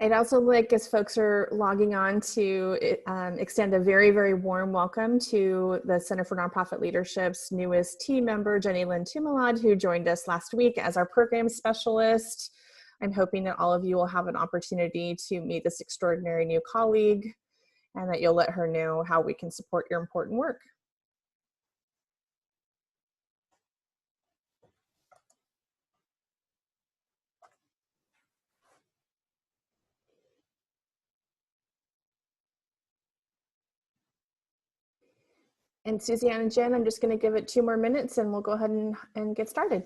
I'd also like, as folks are logging on, to extend a very, very warm welcome to the Center for Nonprofit Leadership's newest team member, Jenny Lynn Tumalad, who joined us last week as our program specialist. I'm hoping that all of you will have an opportunity to meet this extraordinary new colleague and that you'll let her know how we can support your important work. And Suzanne and Jen, I'm just going to give it 2 more minutes and we'll go ahead and get started.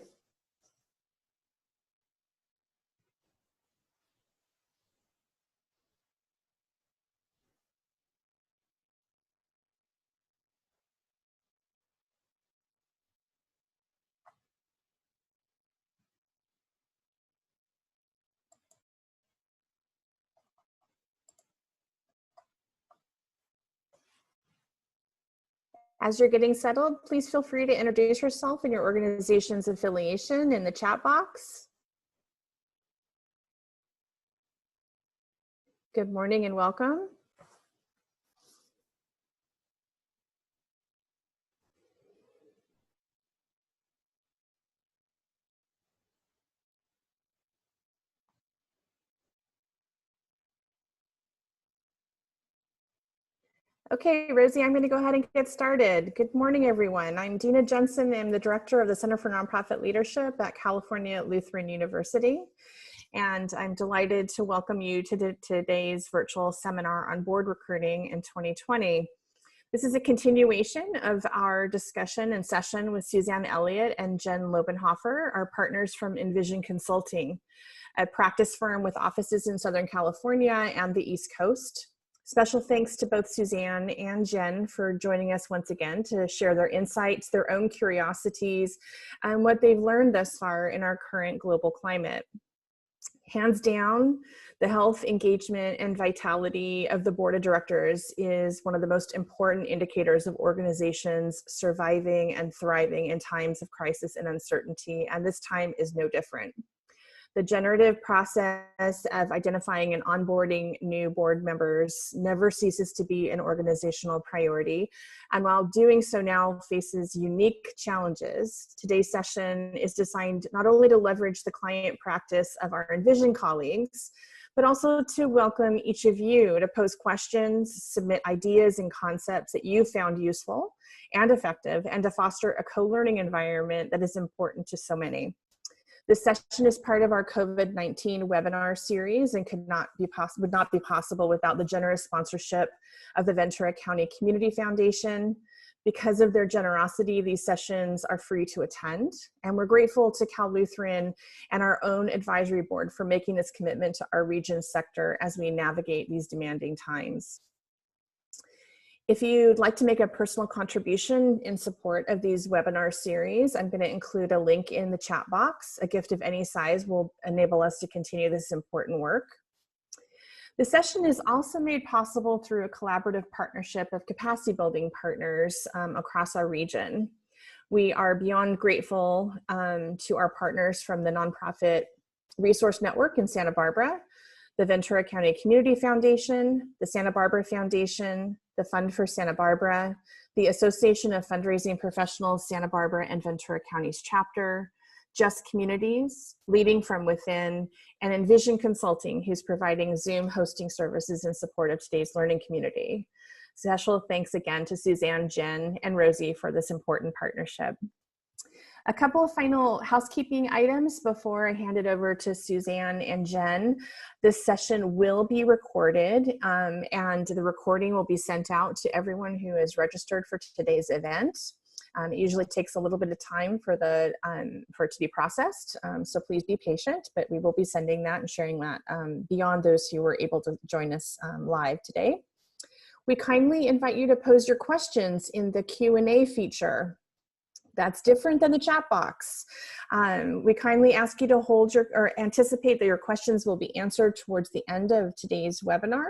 As you're getting settled, please feel free to introduce yourself and your organization's affiliation in the chat box. Good morning and welcome. Okay, Rosie, I'm going to go ahead and get started. Good morning, everyone. I'm Dina Jensen. I'm the director of the Center for Nonprofit Leadership at California Lutheran University. And I'm delighted to welcome you to today's virtual seminar on board recruiting in 2020. This is a continuation of our discussion and session with Suzanne Elliott and Jen Lobenhofer, our partners from Envision Consulting, a practice firm with offices in Southern California and the East Coast. Special thanks to both Suzanne and Jen for joining us once again to share their insights, their own curiosities, and what they've learned thus far in our current global climate. Hands down, the health, engagement, and vitality of the board of directors is one of the most important indicators of organizations surviving and thriving in times of crisis and uncertainty, and this time is no different. The generative process of identifying and onboarding new board members never ceases to be an organizational priority. And while doing so now faces unique challenges, today's session is designed not only to leverage the client practice of our Envision colleagues, but also to welcome each of you to pose questions, submit ideas and concepts that you found useful and effective, and to foster a co-learning environment that is important to so many. This session is part of our COVID-19 webinar series and would not be possible without the generous sponsorship of the Ventura County Community Foundation. Because of their generosity, these sessions are free to attend, and we're grateful to Cal Lutheran and our own advisory board for making this commitment to our region's sector as we navigate these demanding times. If you'd like to make a personal contribution in support of these webinar series, I'm going to include a link in the chat box. A gift of any size will enable us to continue this important work. The session is also made possible through a collaborative partnership of capacity building partners across our region. We are beyond grateful to our partners from the Nonprofit Resource Network in Santa Barbara, the Ventura County Community Foundation, the Santa Barbara Foundation, the Fund for Santa Barbara, the Association of Fundraising Professionals, Santa Barbara and Ventura County's chapter, Just Communities, Leading from Within, and Envision Consulting, who's providing Zoom hosting services in support of today's learning community. Special thanks again to Suzanne, Jen, and Rosie for this important partnership. A couple of final housekeeping items before I hand it over to Suzanne and Jen. This session will be recorded and the recording will be sent out to everyone who is registered for today's event. It usually takes a little bit of time for it to be processed, so please be patient, but we will be sending that and sharing that beyond those who were able to join us live today. We kindly invite you to pose your questions in the Q&A feature. That's different than the chat box. We kindly ask you to hold or anticipate that your questions will be answered towards the end of today's webinar.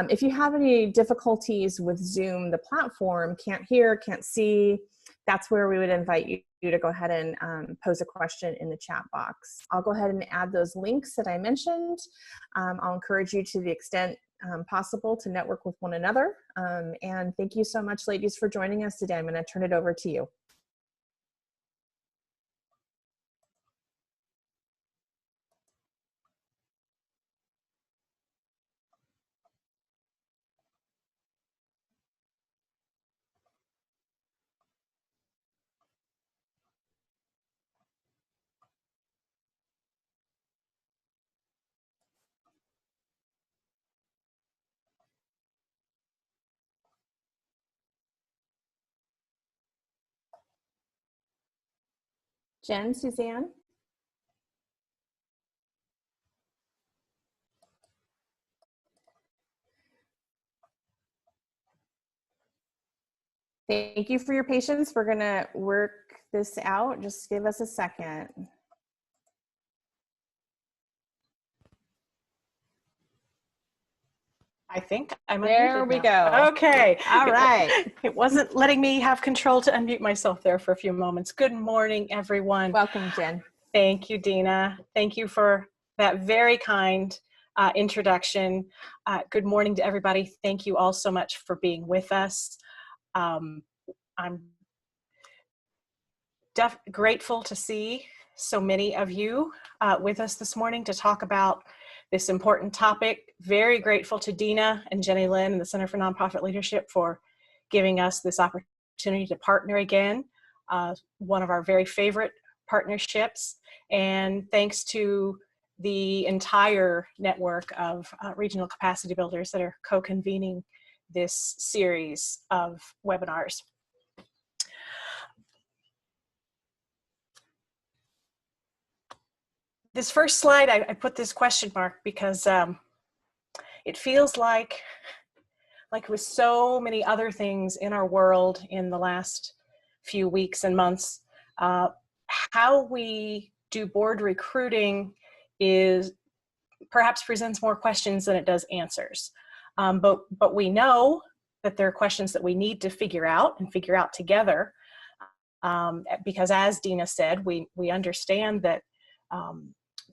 If you have any difficulties with Zoom, the platform, can't hear, can't see, that's where we would invite you to go ahead and pose a question in the chat box. I'll go ahead and add those links that I mentioned. I'll encourage you to the extent possible to network with one another. And thank you so much, ladies, for joining us today. I'm going to turn it over to you. Jen, Suzanne? Thank you for your patience. We're gonna work this out. Just give us a second. I think I'm There unmuted we now. go. Okay. All right. It wasn't letting me have control to unmute myself there for a few moments. Good morning, everyone. Welcome, Jen. Thank you, Dina. Thank you for that very kind introduction. Good morning to everybody. Thank you all so much for being with us. I'm grateful to see so many of you with us this morning to talk about this important topic. Very grateful to Dina and Jenny Lynn and the Center for Nonprofit Leadership for giving us this opportunity to partner again, one of our very favorite partnerships. And thanks to the entire network of regional capacity builders that are co-convening this series of webinars. This first slide, I put this question mark because it feels like with so many other things in our world in the last few weeks and months, how we do board recruiting is perhaps presents more questions than it does answers. But we know that there are questions that we need to figure out and figure out together, because as Dina said, we understand that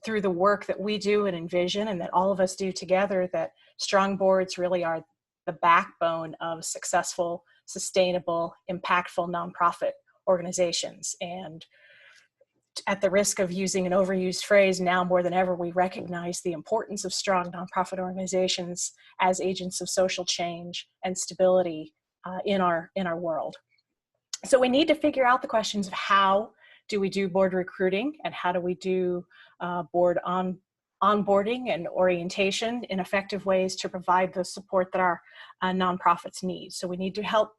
through the work that we do and envision and that all of us do together, that strong boards really are the backbone of successful, sustainable, impactful nonprofit organizations. And at the risk of using an overused phrase, now more than ever, we recognize the importance of strong nonprofit organizations as agents of social change and stability in our world. So we need to figure out the questions of how do we do board recruiting and how do we do board onboarding and orientation in effective ways to provide the support that our nonprofits need. So we need to help.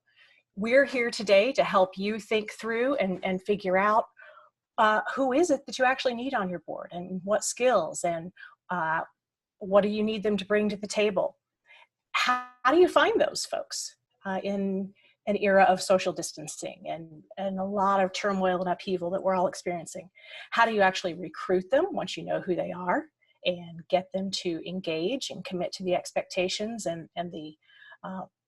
We're here today to help you think through and figure out who is it that you actually need on your board and what skills and what do you need them to bring to the table. How do you find those folks in an era of social distancing and a lot of turmoil and upheaval that we're all experiencing? How do you actually recruit them once you know who they are and get them to engage and commit to the expectations and the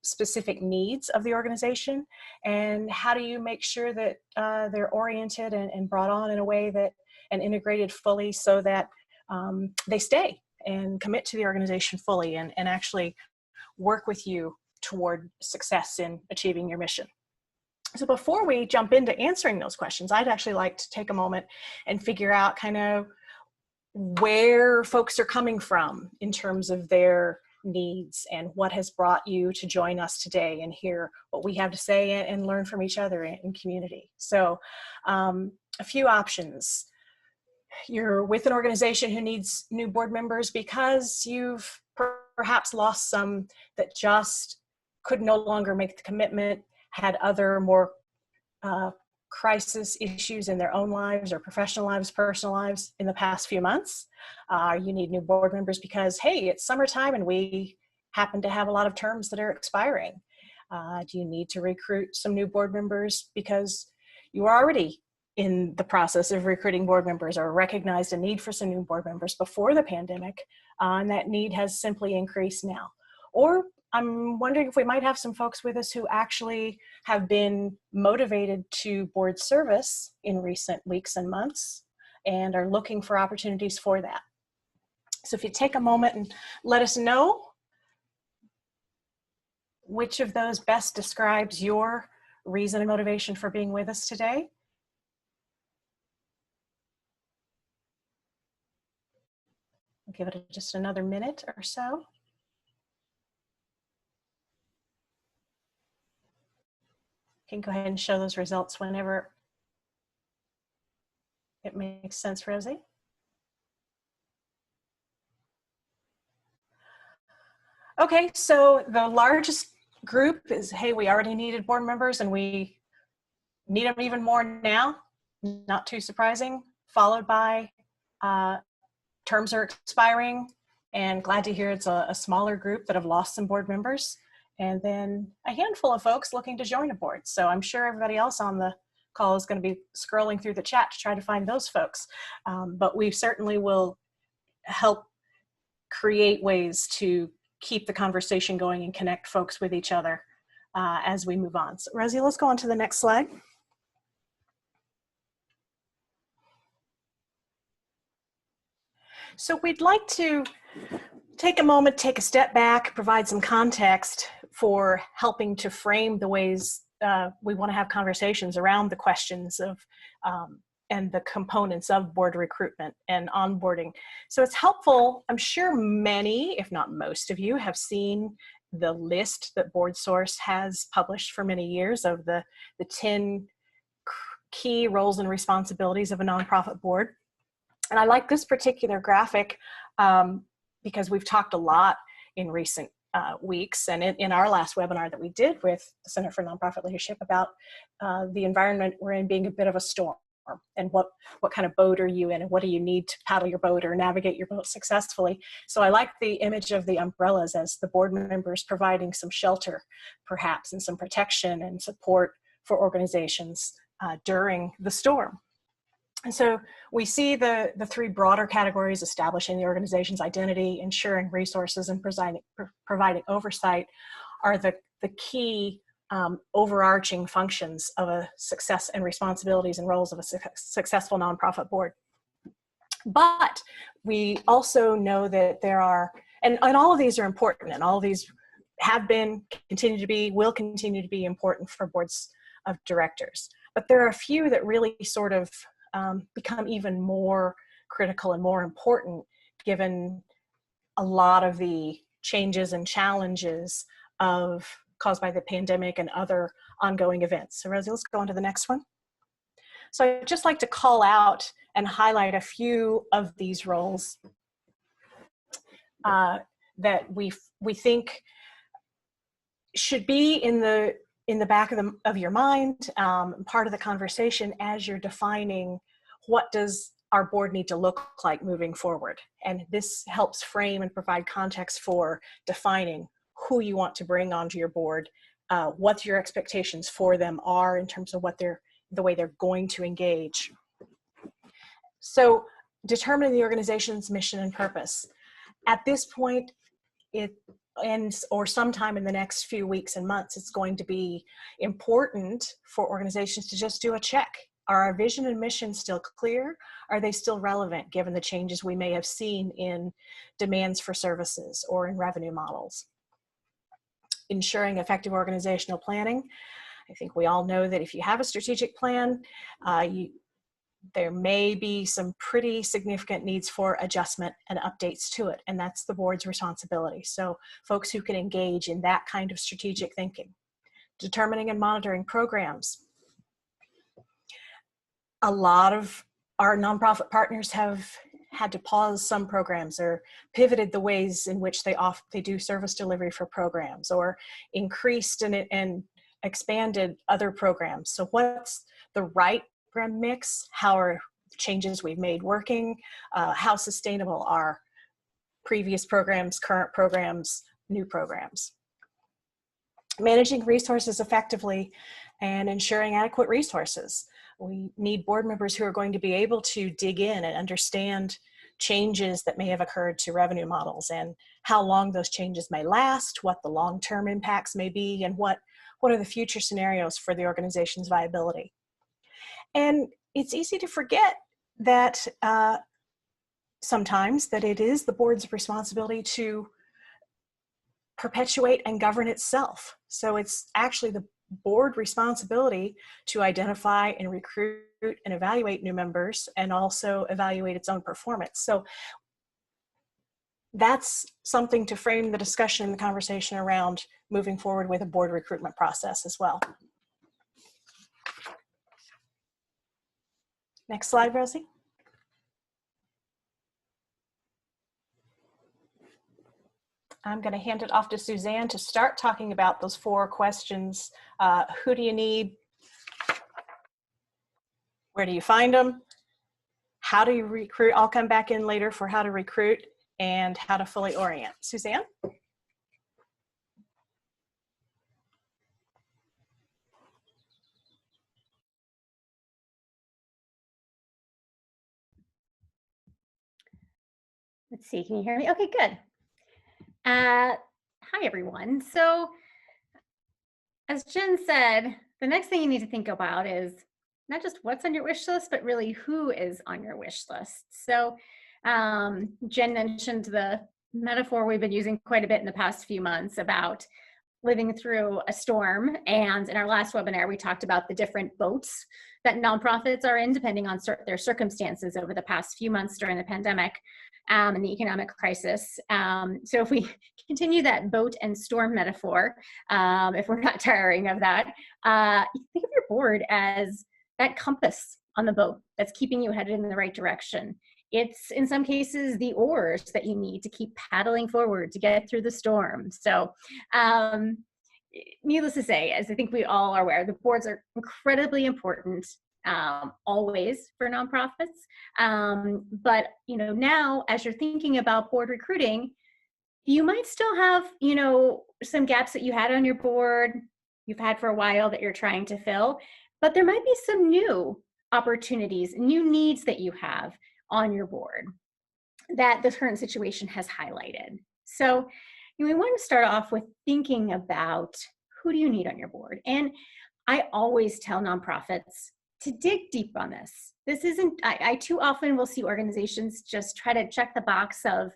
specific needs of the organization? And how do you make sure that they're oriented and brought on in a way that and integrated fully so that they stay and commit to the organization fully and actually work with you toward success in achieving your mission? So before we jump into answering those questions, I'd actually like to take a moment and figure out kind of where folks are coming from in terms of their needs and what has brought you to join us today and hear what we have to say and learn from each other in community. So a few options. You're with an organization who needs new board members because you've perhaps lost some that just could no longer make the commitment, had other more crisis issues in their own lives or professional lives, personal lives in the past few months. You need new board members because, hey, it's summertime and we happen to have a lot of terms that are expiring. Do you need to recruit some new board members because you are already in the process of recruiting board members or recognized a need for some new board members before the pandemic, and that need has simply increased now? Or I'm wondering if we might have some folks with us who actually have been motivated to board service in recent weeks and months and are looking for opportunities for that. So if you take a moment and let us know which of those best describes your reason and motivation for being with us today. I'll give it just another minute or so. You can go ahead and show those results whenever it makes sense, Rosie. Okay, so the largest group is, hey, we already needed board members and we need them even more now. Not too surprising. Followed by terms are expiring, and glad to hear it's a smaller group that have lost some board members. And then a handful of folks looking to join a board. So I'm sure everybody else on the call is going to be scrolling through the chat to try to find those folks. But we certainly will help create ways to keep the conversation going and connect folks with each other as we move on. So Rosie, let's go on to the next slide. So we'd like to take a moment, take a step back, provide some context for helping to frame the ways we want to have conversations around the questions of and the components of board recruitment and onboarding. So it's helpful. I'm sure many, if not most of you, have seen the list that BoardSource has published for many years of the 10 key roles and responsibilities of a nonprofit board. And I like this particular graphic because we've talked a lot in recent weeks and in our last webinar that we did with the Center for Nonprofit Leadership about the environment we're in being a bit of a storm, and what kind of boat are you in and what do you need to paddle your boat or navigate your boat successfully. So I like the image of the umbrellas as the board members providing some shelter perhaps and some protection and support for organizations during the storm. And so we see the three broader categories: establishing the organization's identity, ensuring resources, and providing oversight are the key overarching functions of a success and responsibilities and roles of a successful nonprofit board. But we also know that there are, and all of these are important, and all of these have been, continue to be, will continue to be important for boards of directors. But there are a few that really sort of become even more critical and more important given a lot of the changes and challenges caused by the pandemic and other ongoing events. So Rosie, let's go on to the next one. So I'd just like to call out and highlight a few of these roles that we think should be in the back of your mind, part of the conversation as you're defining what does our board need to look like moving forward. And this helps frame and provide context for defining who you want to bring onto your board, what your expectations for them are in terms of the way they're going to engage. So determining the organization's mission and purpose. At this point, or sometime in the next few weeks and months, it's going to be important for organizations to just do a check. Are our vision and mission still clear? Are they still relevant given the changes we may have seen in demands for services or in revenue models? Ensuring effective organizational planning. I think we all know that if you have a strategic plan, there may be some pretty significant needs for adjustment and updates to it, and that's the board's responsibility. So folks who can engage in that kind of strategic thinking. Determining and monitoring programs. A lot of our nonprofit partners have had to pause some programs or pivoted the ways in which they do service delivery for programs, or increased and expanded other programs. So what's the right program mix? How are changes we've made working? How sustainable are previous programs, current programs, new programs? Managing resources effectively and ensuring adequate resources. We need board members who are going to be able to dig in and understand changes that may have occurred to revenue models and how long those changes may last, what the long-term impacts may be, and what are the future scenarios for the organization's viability. And it's easy to forget that sometimes that it is the board's responsibility to perpetuate and govern itself. So it's actually the board responsibility to identify and recruit and evaluate new members and also evaluate its own performance. So that's something to frame the discussion and the conversation around moving forward with a board recruitment process as well. Next slide, Rosie. I'm going to hand it off to Suzanne to start talking about those 4 questions. Who do you need? Where do you find them? How do you recruit? I'll come back in later for how to recruit and how to fully orient. Suzanne? Let's see, can you hear me? Okay, good. Hi, everyone. So as Jen said, the next thing you need to think about is not just what's on your wish list, but really who is on your wish list. So Jen mentioned the metaphor we've been using quite a bit in the past few months about living through a storm. And in our last webinar, we talked about the different boats that nonprofits are in, depending on their circumstances over the past few months during the pandemic and the economic crisis. So if we continue that boat and storm metaphor, if we're not tiring of that, think of your board as that compass on the boat that's keeping you headed in the right direction. It's in some cases the oars that you need to keep paddling forward to get through the storm. So needless to say, as I think we all are aware, the boards are incredibly important always for nonprofits. But now as you're thinking about board recruiting, you might still have some gaps that you had on your board, you've had for a while that you're trying to fill, but there might be some new opportunities, new needs that you have on your board that the current situation has highlighted. So we want to start off with thinking about who do you need on your board. And I always tell nonprofits to dig deep on this. This isn't, I too often will see organizations just try to check the box of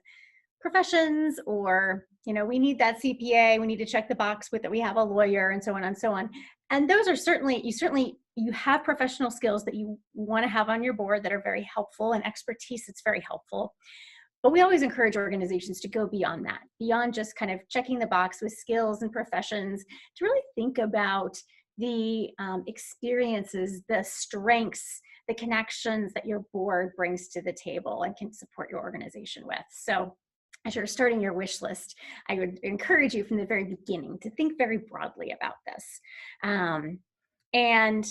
professions, or we need that CPA, we need to check the box with that we have a lawyer, and so on and so on. And those are certainly you have professional skills that you want to have on your board that are very helpful, and expertise that's very helpful. But we always encourage organizations to go beyond that, beyond just kind of checking the box with skills and professions, to really think about the experiences, the strengths, the connections that your board brings to the table and can support your organization with. So as you're starting your wish list, I would encourage you from the very beginning to think very broadly about this, and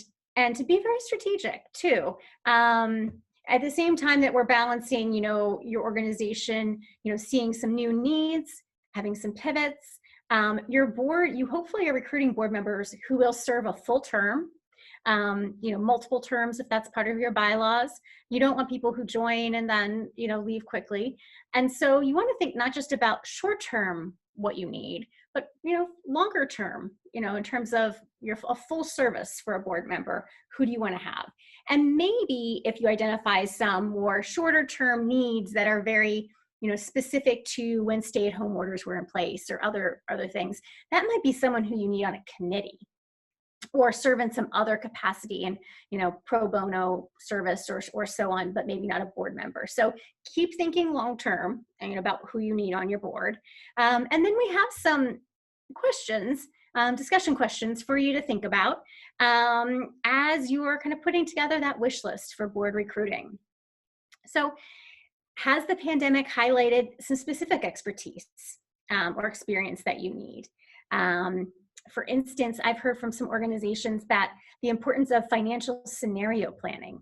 to be very strategic too. At the same time that we're balancing, your organization, seeing some new needs, having some pivots, your board, you hopefully are recruiting board members who will serve a full term, multiple terms if that's part of your bylaws. You don't want people who join and then, leave quickly. And so you want to think not just about short term what you need, but, longer term, in terms of a full service for a board member, who do you want to have? And maybe if you identify some more shorter term needs that are very, specific to when stay-at-home orders were in place or other things, that might be someone who you need on a committee or serve in some other capacity and, pro bono service or so on, but maybe not a board member. So keep thinking long-term about who you need on your board. And then we have some questions, discussion questions for you to think about as you are kind of putting together that wish list for board recruiting. So has the pandemic highlighted some specific expertise or experience that you need? For instance, I've heard from some organizations that the importance of financial scenario planning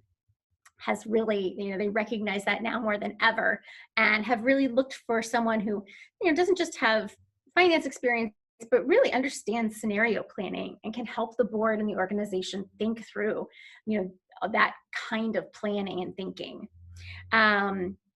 has really, they recognize that now more than ever, and have really looked for someone who, doesn't just have finance experience, but really understands scenario planning and can help the board and the organization think through, that kind of planning and thinking.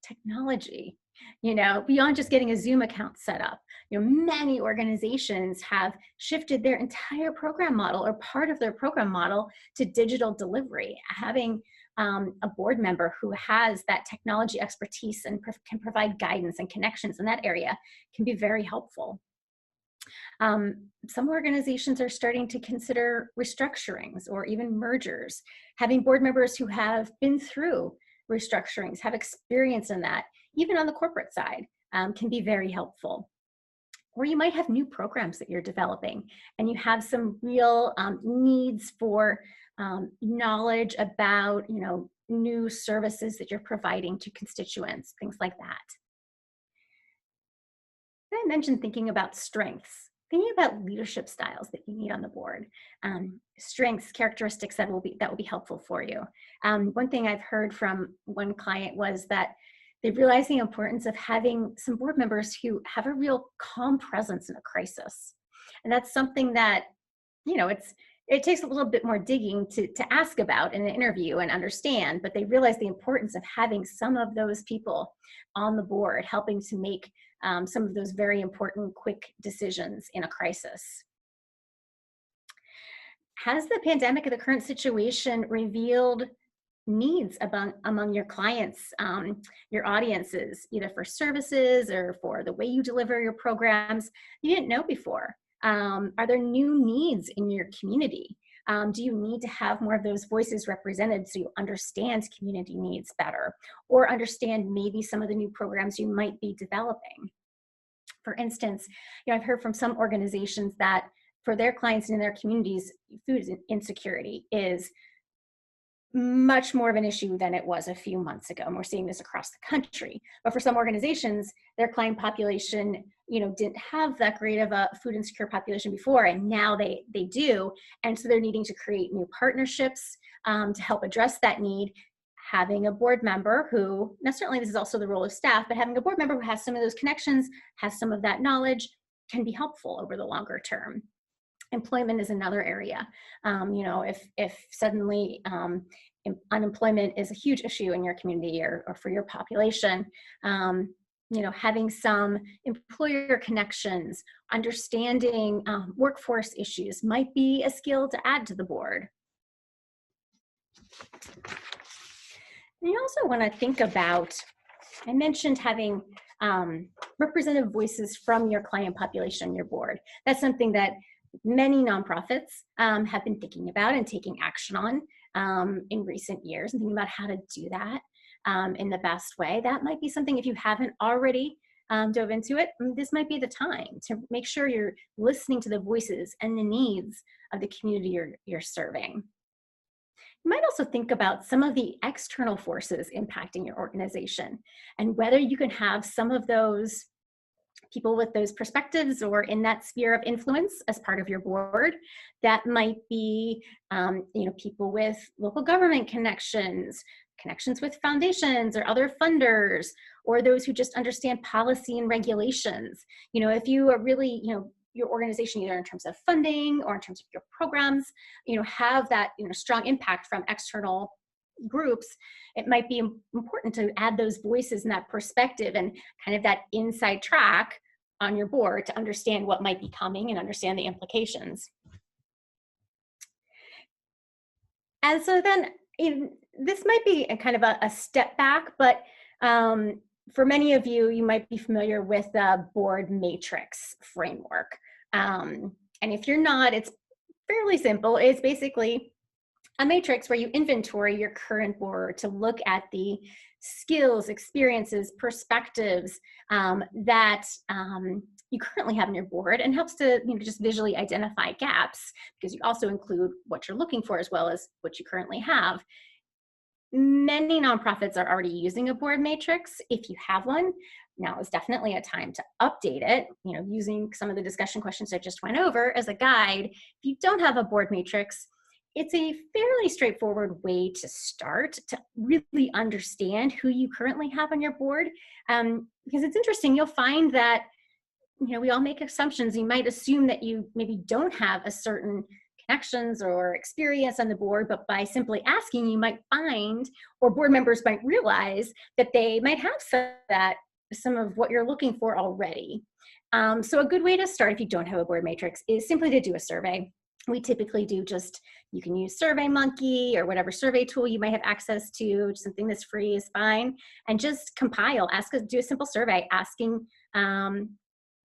technology. Beyond just getting a Zoom account set up, many organizations have shifted their entire program model or part of their program model to digital delivery. Having a board member who has that technology expertise and can provide guidance and connections in that area can be very helpful. Some organizations are starting to consider restructurings or even mergers. Having board members who have been through restructurings, have experience in that, even on the corporate side, can be very helpful. Or you might have new programs that you're developing and you have some real needs for knowledge about, new services that you're providing to constituents, things like that. I mentioned thinking about strengths, thinking about leadership styles that you need on the board, strengths, characteristics that will be helpful for you. One thing I've heard from one client was that they realized the importance of having some board members who have a real calm presence in a crisis. And that's something that, it takes a little bit more digging to ask about in an interview and understand, but they realize the importance of having some of those people on the board helping to make some of those very important quick decisions in a crisis. Has the pandemic or the current situation revealed needs among your clients, your audiences, either for services or for the way you deliver your programs you didn't know before? Are there new needs in your community? Do you need to have more of those voices represented so you understand community needs better, or understand maybe some of the new programs you might be developing? For instance, I've heard from some organizations that for their clients and in their communities, food insecurity is much more of an issue than it was a few months ago. And we're seeing this across the country. But for some organizations, their client population, didn't have that great of a food insecure population before, and now they do. And so they're needing to create new partnerships to help address that need. Having a board member who, now certainly this is also the role of staff, but having a board member who has some of those connections, has some of that knowledge, can be helpful over the longer term. Employment is another area. If suddenly unemployment is a huge issue in your community or for your population, having some employer connections, understanding workforce issues might be a skill to add to the board. And you also want to think about, I mentioned having representative voices from your client population on your board. That's something that many nonprofits have been thinking about and taking action on in recent years, and thinking about how to do that in the best way. That might be something, if you haven't already dove into it, this might be the time to make sure you're listening to the voices and the needs of the community you're serving. You might also think about some of the external forces impacting your organization and whether you can have some of those people with those perspectives or in that sphere of influence as part of your board. That might be people with local government connections with foundations or other funders, or those who just understand policy and regulations. If you are really, your organization, either in terms of funding or in terms of your programs, have that strong impact from external groups, it might be important to add those voices and that perspective and kind of that inside track on your board to understand what might be coming and understand the implications. And so then this might be a kind of a step back, but for many of you, you might be familiar with the board matrix framework. And if you're not, it's fairly simple. It's basically a matrix where you inventory your current board to look at the skills, experiences, perspectives that you currently have in your board, and helps to just visually identify gaps, because you also include what you're looking for as well as what you currently have. Many nonprofits are already using a board matrix. If you have one, now is definitely a time to update it, using some of the discussion questions I just went over as a guide. If you don't have a board matrix, it's a fairly straightforward way to start to really understand who you currently have on your board. Because it's interesting, you'll find that we all make assumptions. You might assume that you maybe don't have a certain connections or experience on the board, but by simply asking, you might find, or board members might realize that they might have some of what you're looking for already. So a good way to start if you don't have a board matrix is simply to do a survey. We typically do you can use SurveyMonkey or whatever survey tool you might have access to, something that's free is fine, and just compile, do a simple survey asking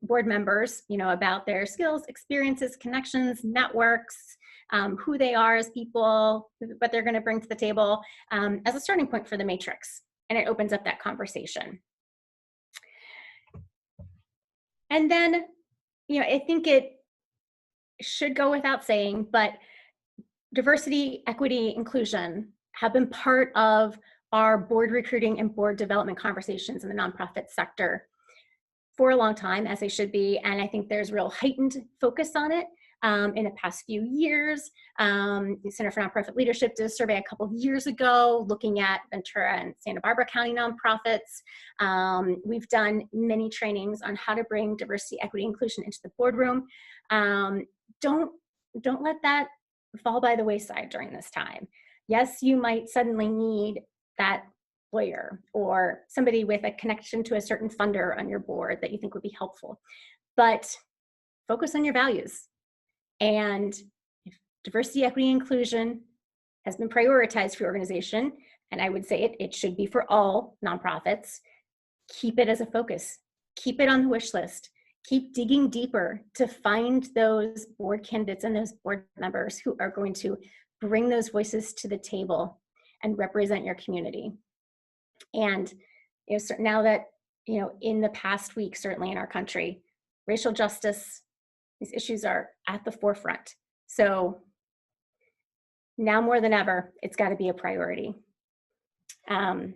board members, about their skills, experiences, connections, networks, who they are as people, what they're going to bring to the table, as a starting point for the matrix. And it opens up that conversation. And then, I think it should go without saying, but diversity, equity, inclusion have been part of our board recruiting and board development conversations in the nonprofit sector for a long time, as they should be. And I think there's real heightened focus on it in the past few years. The Center for Nonprofit Leadership did a survey a couple of years ago looking at Ventura and Santa Barbara County nonprofits. We've done many trainings on how to bring diversity, equity, inclusion into the boardroom. Don't let that fall by the wayside during this time. Yes, you might suddenly need that lawyer or somebody with a connection to a certain funder on your board that you think would be helpful, but focus on your values. And if diversity, equity, inclusion has been prioritized for your organization, and I would say it should be for all nonprofits, keep it as a focus. Keep it on the wish list. Keep digging deeper to find those board candidates and those board members who are going to bring those voices to the table and represent your community. And now that, in the past week, certainly in our country, racial justice, these issues are at the forefront. So now more than ever, it's got to be a priority. So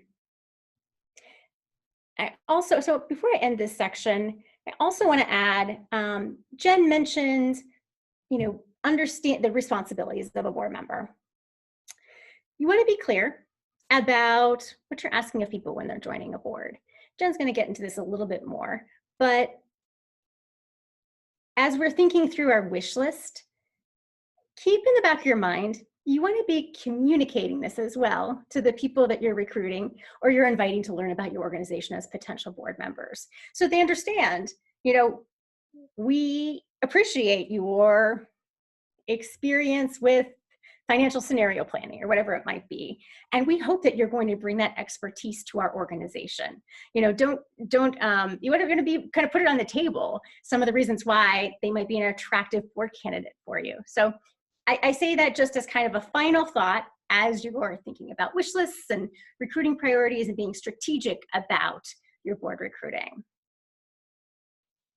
before I end this section, I also want to add, Jen mentioned, understand the responsibilities of a board member. You want to be clear about what you're asking of people when they're joining a board. Jen's going to get into this a little bit more, but as we're thinking through our wish list, keep in the back of your mind, you want to be communicating this as well to the people that you're recruiting or you're inviting to learn about your organization as potential board members. So they understand, we appreciate your experience with financial scenario planning or whatever it might be. And we hope that you're going to bring that expertise to our organization. You want to be kind of put it on the table, some of the reasons why they might be an attractive board candidate for you. So I say that just as kind of a final thought as you are thinking about wish lists and recruiting priorities and being strategic about your board recruiting.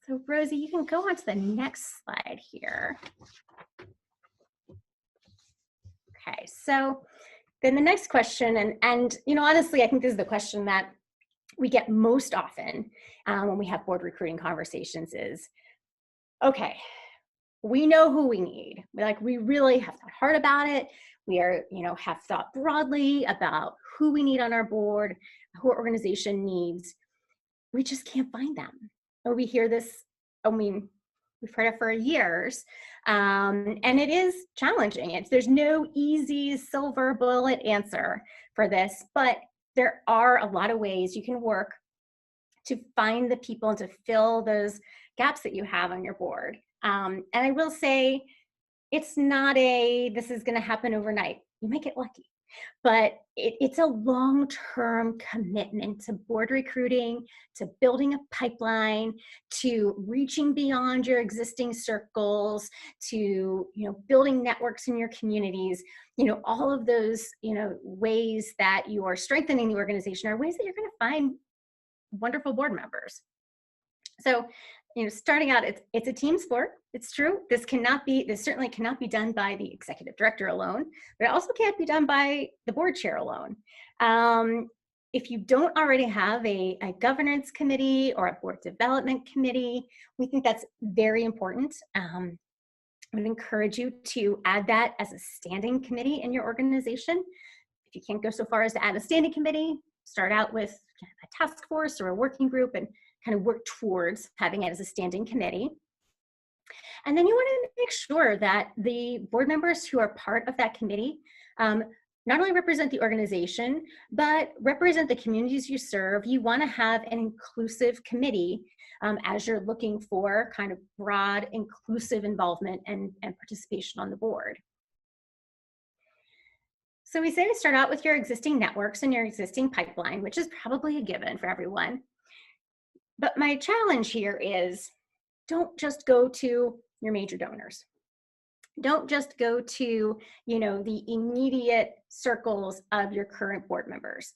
So Rosie, you can go on to the next slide here. Okay, so then the next question, and honestly, I think this is the question that we get most often when we have board recruiting conversations is, okay, we know who we need. We really have thought hard about it. We have thought broadly about who we need on our board, who our organization needs. We just can't find them. And we hear this, we've heard it for years, and it is challenging. There's no easy silver bullet answer for this, but there are a lot of ways you can work to find the people and to fill those gaps that you have on your board. And I will say, it's not this is going to happen overnight. You might get lucky, but it's a long-term commitment to board recruiting, to building a pipeline, to reaching beyond your existing circles, to building networks in your communities. All of those ways that you are strengthening the organization are ways that you're going to find wonderful board members. So starting out, it's a team sport. It's true. This certainly cannot be done by the executive director alone, but it also can't be done by the board chair alone. If you don't already have a governance committee or a board development committee, we think that's very important. I would encourage you to add that as a standing committee in your organization. If you can't go so far as to add a standing committee, start out with a task force or a working group and kind of work towards having it as a standing committee. And then you want to make sure that the board members who are part of that committee not only represent the organization, but represent the communities you serve. You want to have an inclusive committee as you're looking for kind of broad, inclusive involvement and participation on the board. So we say to start out with your existing networks and your existing pipeline, which is probably a given for everyone. But my challenge here is don't just go to your major donors. Don't just go to, the immediate circles of your current board members.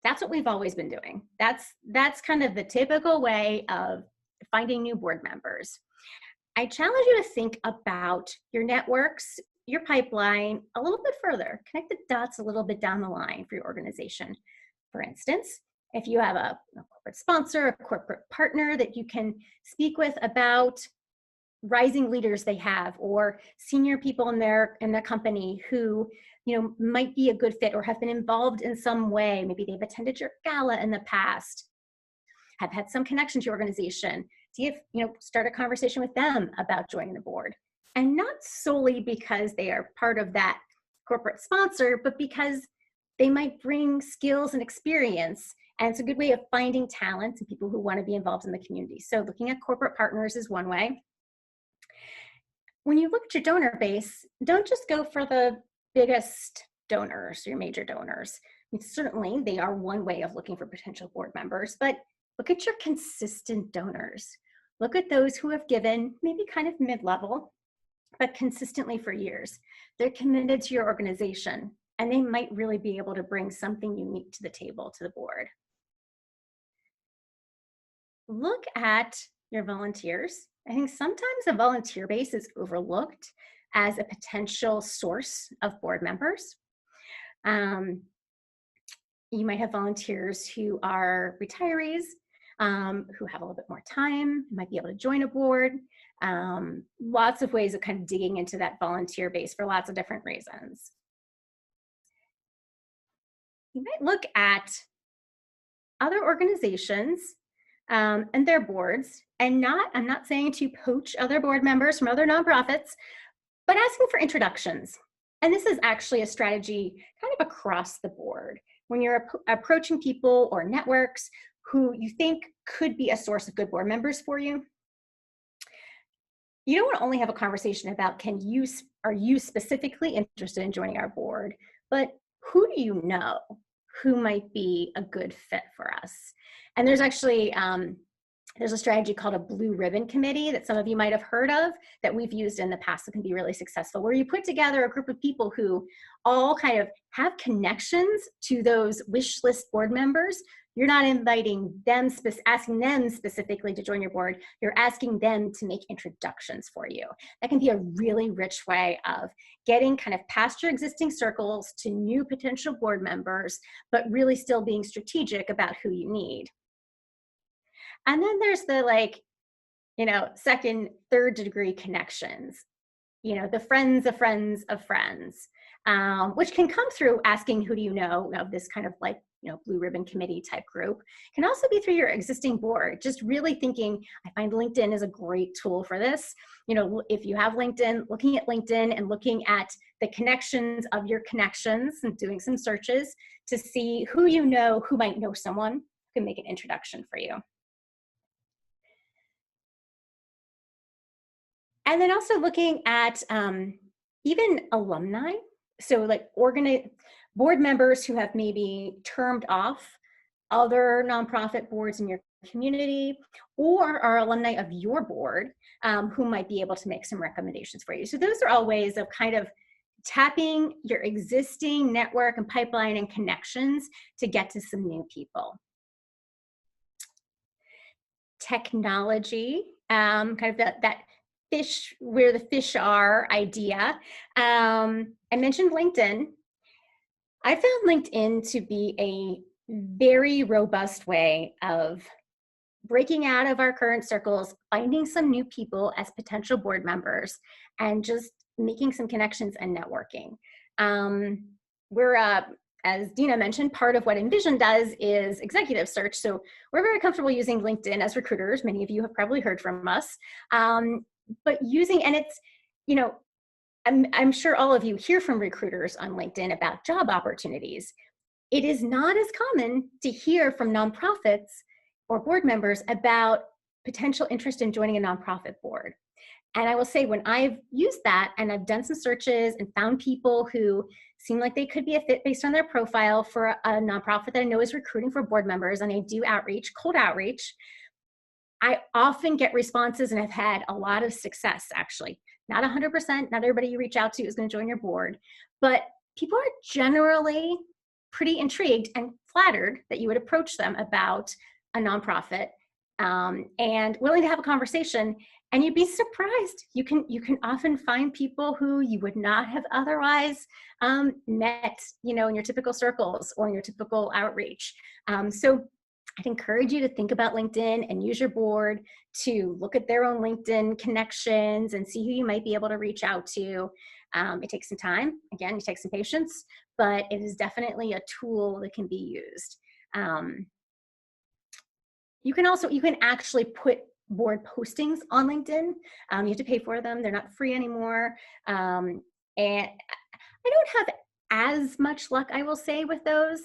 That's what we've always been doing. That's kind of the typical way of finding new board members. I challenge you to think about your networks, your pipeline a little bit further. Connect the dots a little bit down the line for your organization. For instance, if you have a corporate sponsor, a corporate partner that you can speak with about rising leaders they have, or senior people in their company who might be a good fit or have been involved in some way. Maybe they've attended your gala in the past, have had some connection to your organization. See if start a conversation with them about joining the board, and not solely because they are part of that corporate sponsor, but because they might bring skills and experience. And it's a good way of finding talent and people who want to be involved in the community. So looking at corporate partners is one way. When you look at your donor base, don't just go for the biggest donors, your major donors. I mean, certainly they are one way of looking for potential board members, but look at your consistent donors. Look at those who have given maybe kind of mid-level, but consistently for years. They're committed to your organization, and they might really be able to bring something unique to the table, to the board. Look at your volunteers. I think sometimes the volunteer base is overlooked as a potential source of board members. You might have volunteers who are retirees, who have a little bit more time, might be able to join a board. Lots of ways of kind of digging into that volunteer base for lots of different reasons. You might look at other organizations and their boards, and I'm not saying to poach other board members from other nonprofits, but asking for introductions. And this is actually a strategy kind of across the board. When you're approaching people or networks who you think could be a source of good board members for you, you don't want to only have a conversation about are you specifically interested in joining our board, but who do you know who might be a good fit for us? And there's actually, there's a strategy called a blue ribbon committee that some of you might have heard of that we've used in the past that can be really successful, where you put together a group of people who all kind of have connections to those wish list board members. You're not inviting them, asking them specifically to join your board. You're asking them to make introductions for you. That can be a really rich way of getting kind of past your existing circles to new potential board members, but really still being strategic about who you need. And then there's the second, third degree connections, the friends of friends of friends, which can come through asking who do you know of this kind of blue ribbon committee type group. Can also be through your existing board, just really thinking, I find LinkedIn is a great tool for this. If you have LinkedIn, looking at LinkedIn and looking at the connections of your connections and doing some searches to see who who might know someone who can make an introduction for you. And then also looking at even alumni. So board members who have maybe termed off other nonprofit boards in your community, or are alumni of your board who might be able to make some recommendations for you. So those are all ways of kind of tapping your existing network and pipeline and connections to get to some new people. Technology, kind of that fish where the fish are idea. I mentioned LinkedIn. I found LinkedIn to be a very robust way of breaking out of our current circles, finding some new people as potential board members, and just making some connections and networking. as Dina mentioned, part of what Envision does is executive search. So we're very comfortable using LinkedIn as recruiters. Many of you have probably heard from us. But using, and it's, you know, I'm sure all of you hear from recruiters on LinkedIn about job opportunities. It is not as common to hear from nonprofits or board members about potential interest in joining a nonprofit board. And I will say, when I've used that and I've done some searches and found people who seem like they could be a fit based on their profile for a nonprofit that I know is recruiting for board members, and I do outreach, cold outreach, I often get responses, and I've had a lot of success, actually. Not 100%, not everybody you reach out to is going to join your board, but people are generally pretty intrigued and flattered that you would approach them about a nonprofit, and willing to have a conversation. And you'd be surprised. You can often find people who you would not have otherwise met, you know, in your typical circles or in your typical outreach. So I'd encourage you to think about LinkedIn and use your board to look at their own LinkedIn connections and see who you might be able to reach out to. It takes some time. Again, it takes some patience, but it is definitely a tool that can be used. You can actually put board postings on LinkedIn. You have to pay for them. They're not free anymore. And I don't have as much luck, I will say, with those,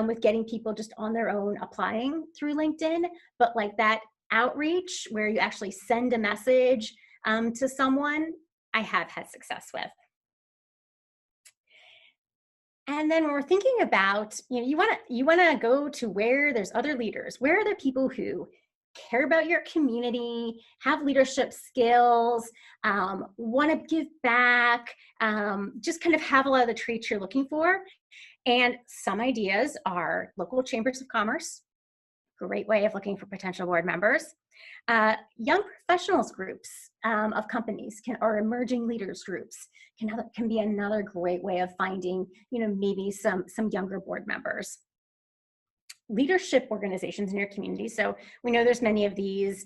with getting people just on their own applying through LinkedIn. But like that outreach where you actually send a message to someone, I have had success with. And then when we're thinking about, you know, you want to go to where there's other leaders. Where are there people who care about your community, have leadership skills, want to give back, just kind of have a lot of the traits you're looking for? And some ideas are local chambers of commerce, great way of looking for potential board members. Young professionals groups of companies or emerging leaders groups can be another great way of finding, you know, maybe some younger board members. Leadership organizations in your community. So we know there's many of these.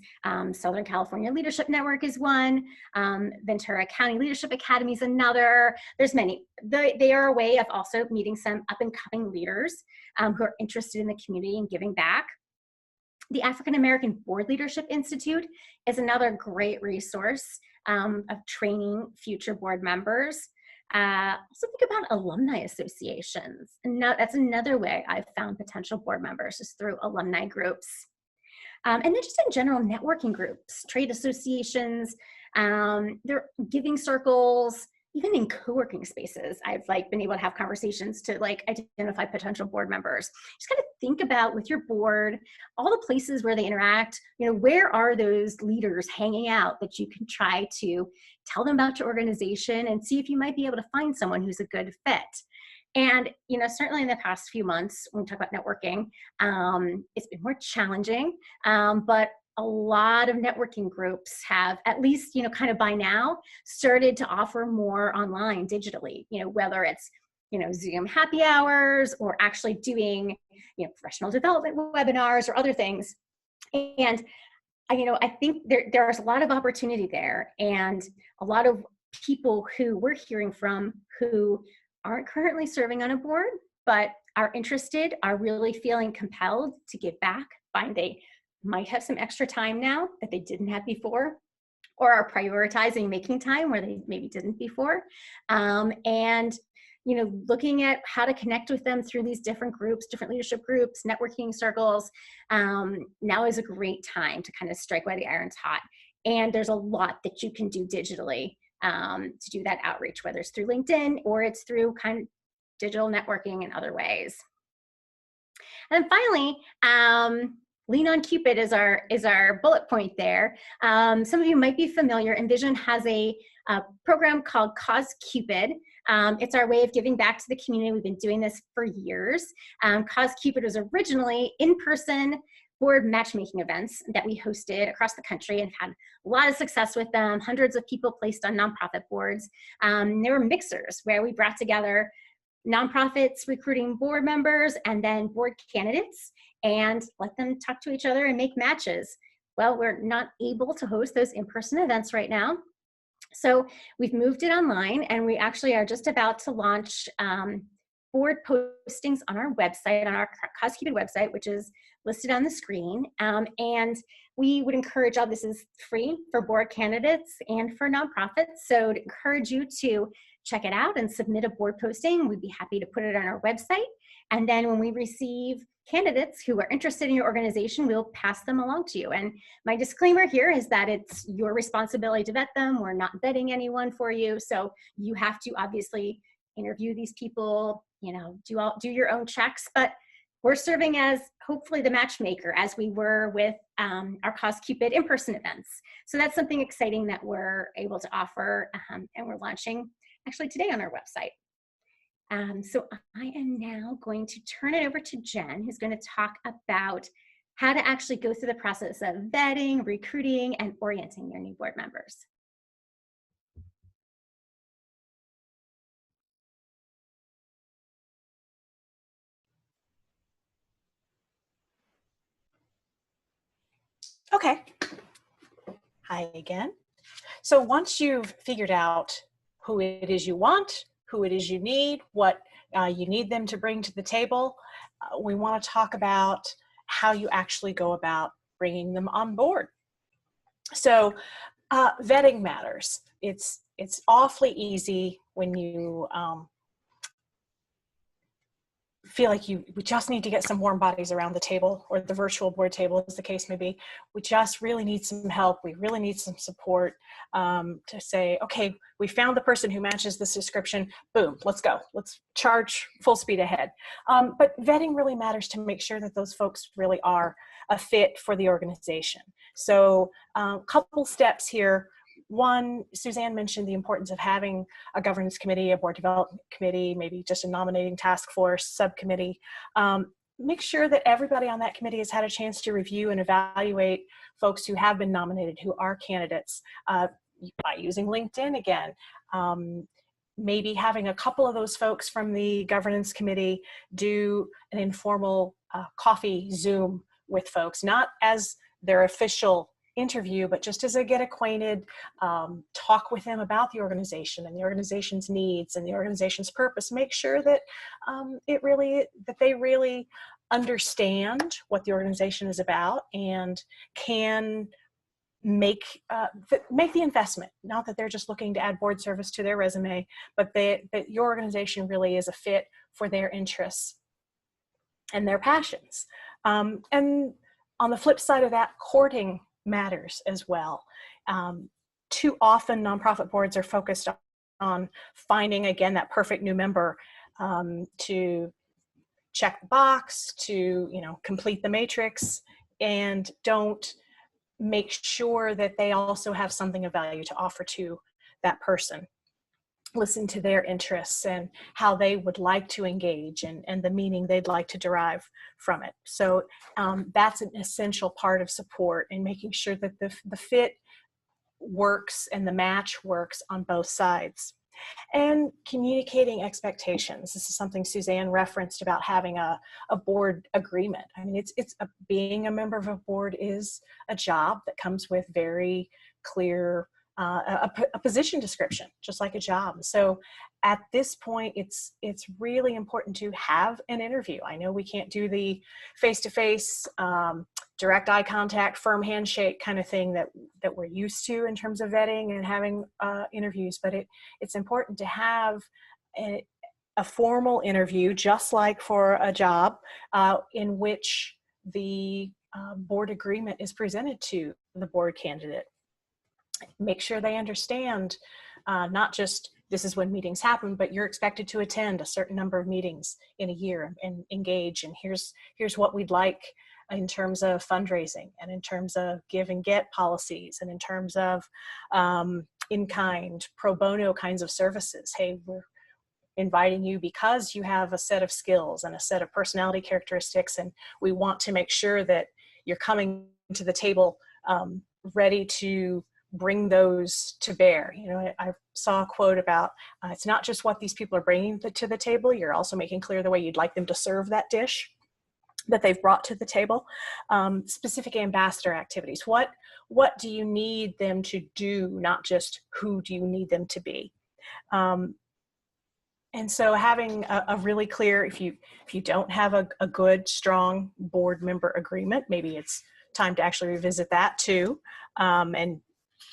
Southern California Leadership Network is one. Ventura County Leadership Academy is another. There's many. They are a way of also meeting some up and coming leaders who are interested in the community and giving back. The African American Board Leadership Institute is another great resource of training future board members. Also think about alumni associations. And that's another way I've found potential board members, is through alumni groups. And then just in general, networking groups, trade associations, they're giving circles, even in co-working spaces. I've been able to have conversations to identify potential board members. Just kind of think about, with your board, all the places where they interact, where are those leaders hanging out that you can try to tell them about your organization and see if you might be able to find someone who's a good fit. And, certainly in the past few months, when we talk about networking, it's been more challenging, but a lot of networking groups have, at least, kind of by now, started to offer more online digitally, whether it's, Zoom happy hours or actually doing, professional development webinars or other things. And, I think there's a lot of opportunity there, and a lot of people who we're hearing from who aren't currently serving on a board, but are interested, are really feeling compelled to give back, find they might have some extra time now that they didn't have before, or are prioritizing making time where they maybe didn't before. And, looking at how to connect with them through these different groups, different leadership groups, networking circles, now is a great time to kind of strike while the iron's hot. And there's a lot that you can do digitally to do that outreach, whether it's through LinkedIn or it's through kind of digital networking in other ways. And then finally, Lean on Cupid is our bullet point there. Some of you might be familiar. Envision has a program called Cause Cupid. It's our way of giving back to the community. We've been doing this for years. Cause Cupid was originally in-person board matchmaking events that we hosted across the country and had a lot of success with them. Hundreds of people placed on nonprofit boards. They were mixers where we brought together nonprofits recruiting board members and then board candidates and let them talk to each other and make matches. Well, we're not able to host those in-person events right now. So we've moved it online, and we actually are just about to launch board postings on our website, on our Cause Cupid website, which is listed on the screen. And we would encourage this is free for board candidates and for nonprofits. So to encourage you to check it out and submit a board posting. We'd be happy to put it on our website. And then when we receive candidates who are interested in your organization, we'll pass them along to you. And my disclaimer here is that it's your responsibility to vet them. We're not vetting anyone for you. So you have to obviously interview these people, do your own checks, but we're serving as hopefully the matchmaker as we were with our Cause Cupid in-person events. So that's something exciting that we're able to offer, and we're launching actually today on our website. So I am now going to turn it over to Jen, who's going to talk about how to actually go through the process of vetting, recruiting, and orienting your new board members. Okay. Hi again. So once you've figured out who it is you want, who it is you need, what you need them to bring to the table, we want to talk about how you actually go about bringing them on board. So vetting matters. It's awfully easy when you feel like we just need to get some warm bodies around the table, or the virtual board table, as the case may be. We just really need some help. We really need some support to say, okay, we found the person who matches this description. Boom, let's go. Let's charge full speed ahead. But vetting really matters to make sure that those folks really are a fit for the organization. So a couple steps here. One, Suzanne mentioned the importance of having a governance committee, a board development committee, maybe just a nominating task force, subcommittee. Make sure that everybody on that committee has had a chance to review and evaluate folks who have been nominated, who are candidates, by using LinkedIn again. Maybe having a couple of those folks from the governance committee do an informal coffee Zoom with folks, not as their official interview, but just as they get acquainted, talk with them about the organization and the organization's needs and the organization's purpose. Make sure that they really understand what the organization is about and can make the investment. Not that they're just looking to add board service to their resume, but that your organization really is a fit for their interests and their passions. And on the flip side of that, courting matters as well. Too often nonprofit boards are focused on finding, again, that perfect new member to check the box, to complete the matrix, and don't make sure that they also have something of value to offer to that person. Listen to their interests and how they would like to engage, and the meaning they'd like to derive from it. So that's an essential part of support, and making sure that the fit works and the match works on both sides. And communicating expectations. This is something Suzanne referenced about having a board agreement. I mean, being a member of a board is a job that comes with very clear a position description, just like a job. So at this point, it's really important to have an interview. I know we can't do the face-to-face, direct eye contact, firm handshake kind of thing that we're used to in terms of vetting and having interviews, but it's important to have a formal interview, just like for a job, in which the board agreement is presented to the board candidate. Make sure they understand not just this is when meetings happen, but you're expected to attend a certain number of meetings in a year and engage. And here's what we'd like in terms of fundraising, and in terms of give and get policies, and in terms of in-kind, pro bono kinds of services. Hey, we're inviting you because you have a set of skills and a set of personality characteristics, and we want to make sure that you're coming to the table ready to bring those to bear. I saw a quote about it's not just what these people are bringing to the table, you're also making clear the way you'd like them to serve that dish that they've brought to the table. Specific ambassador activities. What do you need them to do, not just who do you need them to be? And And so having a really clear, if you don't have a good, strong board member agreement, maybe it's time to actually revisit that too. And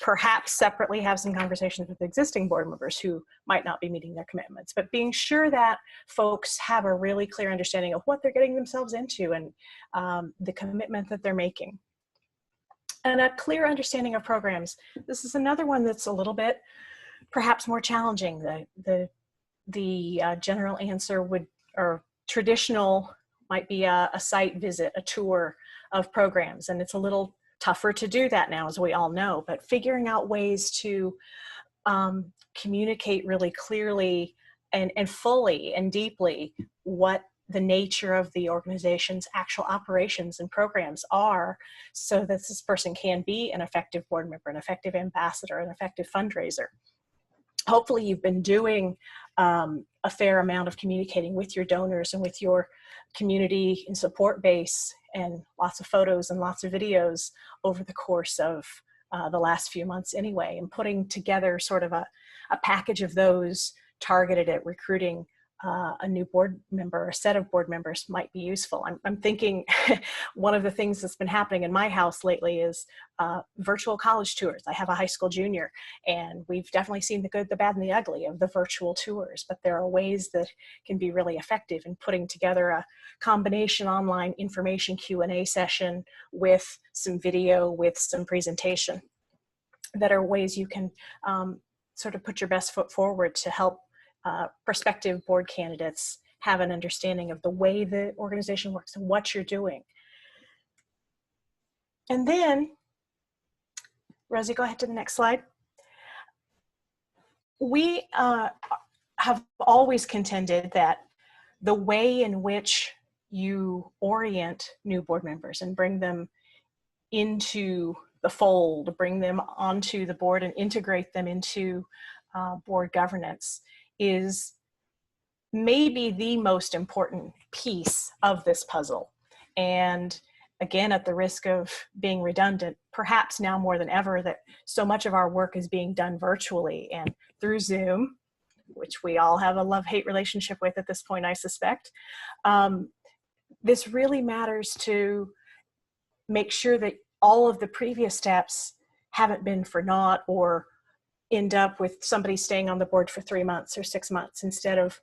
perhaps separately have some conversations with existing board members who might not be meeting their commitments, but being sure that folks have a really clear understanding of what they're getting themselves into and the commitment that they're making. And a clear understanding of programs. This is another one that's a little bit perhaps more challenging. The general answer would, or traditional might be a site visit, a tour of programs, and it's a little tougher to do that now, as we all know, but figuring out ways to communicate really clearly and fully and deeply what the nature of the organization's actual operations and programs are, so that this person can be an effective board member, an effective ambassador, an effective fundraiser. Hopefully you've been doing a fair amount of communicating with your donors and with your community and support base, and lots of photos and lots of videos over the course of the last few months anyway, and putting together sort of a package of those targeted at recruiting a new board member, a set of board members might be useful. I'm thinking one of the things that's been happening in my house lately is virtual college tours. I have a high school junior, and we've definitely seen the good, the bad, and the ugly of the virtual tours, but there are ways that can be really effective in putting together a combination online information Q&A session with some video, with some presentation, that are ways you can sort of put your best foot forward to help prospective board candidates have an understanding of the way the organization works and what you're doing. And then, Rosie, go ahead to the next slide. We have always contended that the way in which you orient new board members and bring them into the fold, bring them onto the board and integrate them into board governance is maybe the most important piece of this puzzle. And again, at the risk of being redundant, perhaps now more than ever, that so much of our work is being done virtually and through Zoom, which we all have a love-hate relationship with at this point, I suspect. This really matters to make sure that all of the previous steps haven't been for naught or end up with somebody staying on the board for 3 months or 6 months instead of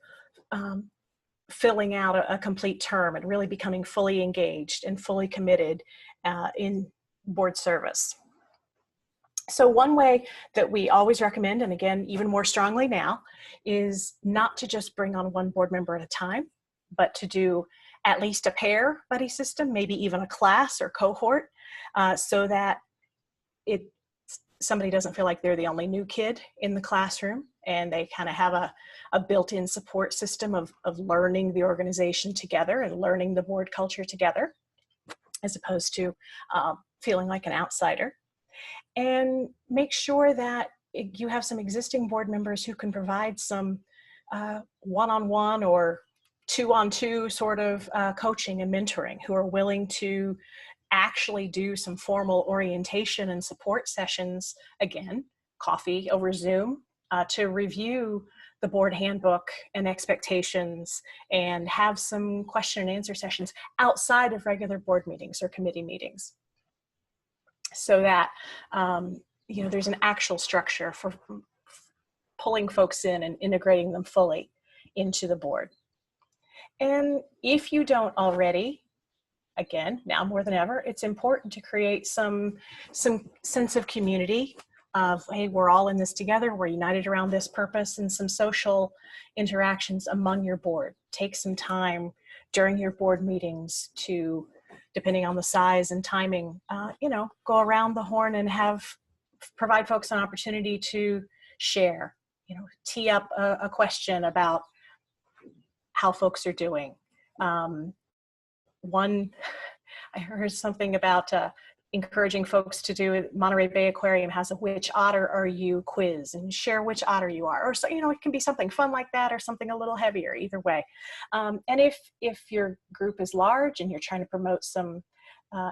filling out a complete term and really becoming fully engaged and fully committed in board service. So one way that we always recommend, and again, even more strongly now, is not to just bring on one board member at a time, but to do at least a pair buddy system, maybe even a class or cohort, so that somebody doesn't feel like they're the only new kid in the classroom, and they kind of have a built-in support system of learning the organization together and learning the board culture together, as opposed to feeling like an outsider. And make sure that you have some existing board members who can provide some one-on-one or two-on-two sort of coaching and mentoring, who are willing to actually do some formal orientation and support sessions, again, coffee over Zoom, to review the board handbook and expectations and have some question and answer sessions outside of regular board meetings or committee meetings, so that there's an actual structure for pulling folks in and integrating them fully into the board. And if you don't already, again, now more than ever, it's important to create some sense of community of, hey, we're all in this together, we're united around this purpose, and some social interactions among your board. Take some time during your board meetings to, depending on the size and timing, go around the horn and provide folks an opportunity to share, tee up a question about how folks are doing. I heard something about encouraging folks to do, Monterey Bay Aquarium has a "Which Otter Are You" quiz, and share which otter you are. Or so, it can be something fun like that or something a little heavier, either way. And if your group is large and you're trying to promote some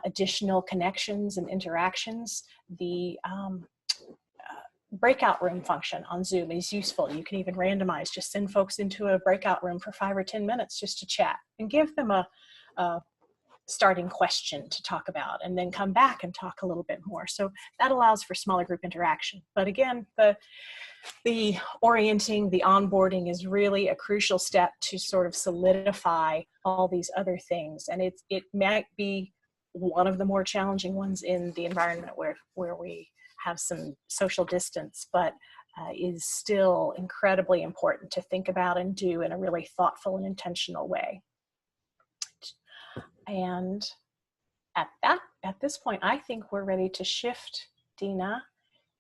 additional connections and interactions, the breakout room function on Zoom is useful. You can even randomize, just send folks into a breakout room for 5 or 10 minutes just to chat and give them a starting question to talk about, and then come back and talk a little bit more. So that allows for smaller group interaction. But again, the orienting, the onboarding is really a crucial step to sort of solidify all these other things. And it might be one of the more challenging ones in the environment where we have some social distance, but is still incredibly important to think about and do in a really thoughtful and intentional way. And at this point, I think we're ready to shift, Dina,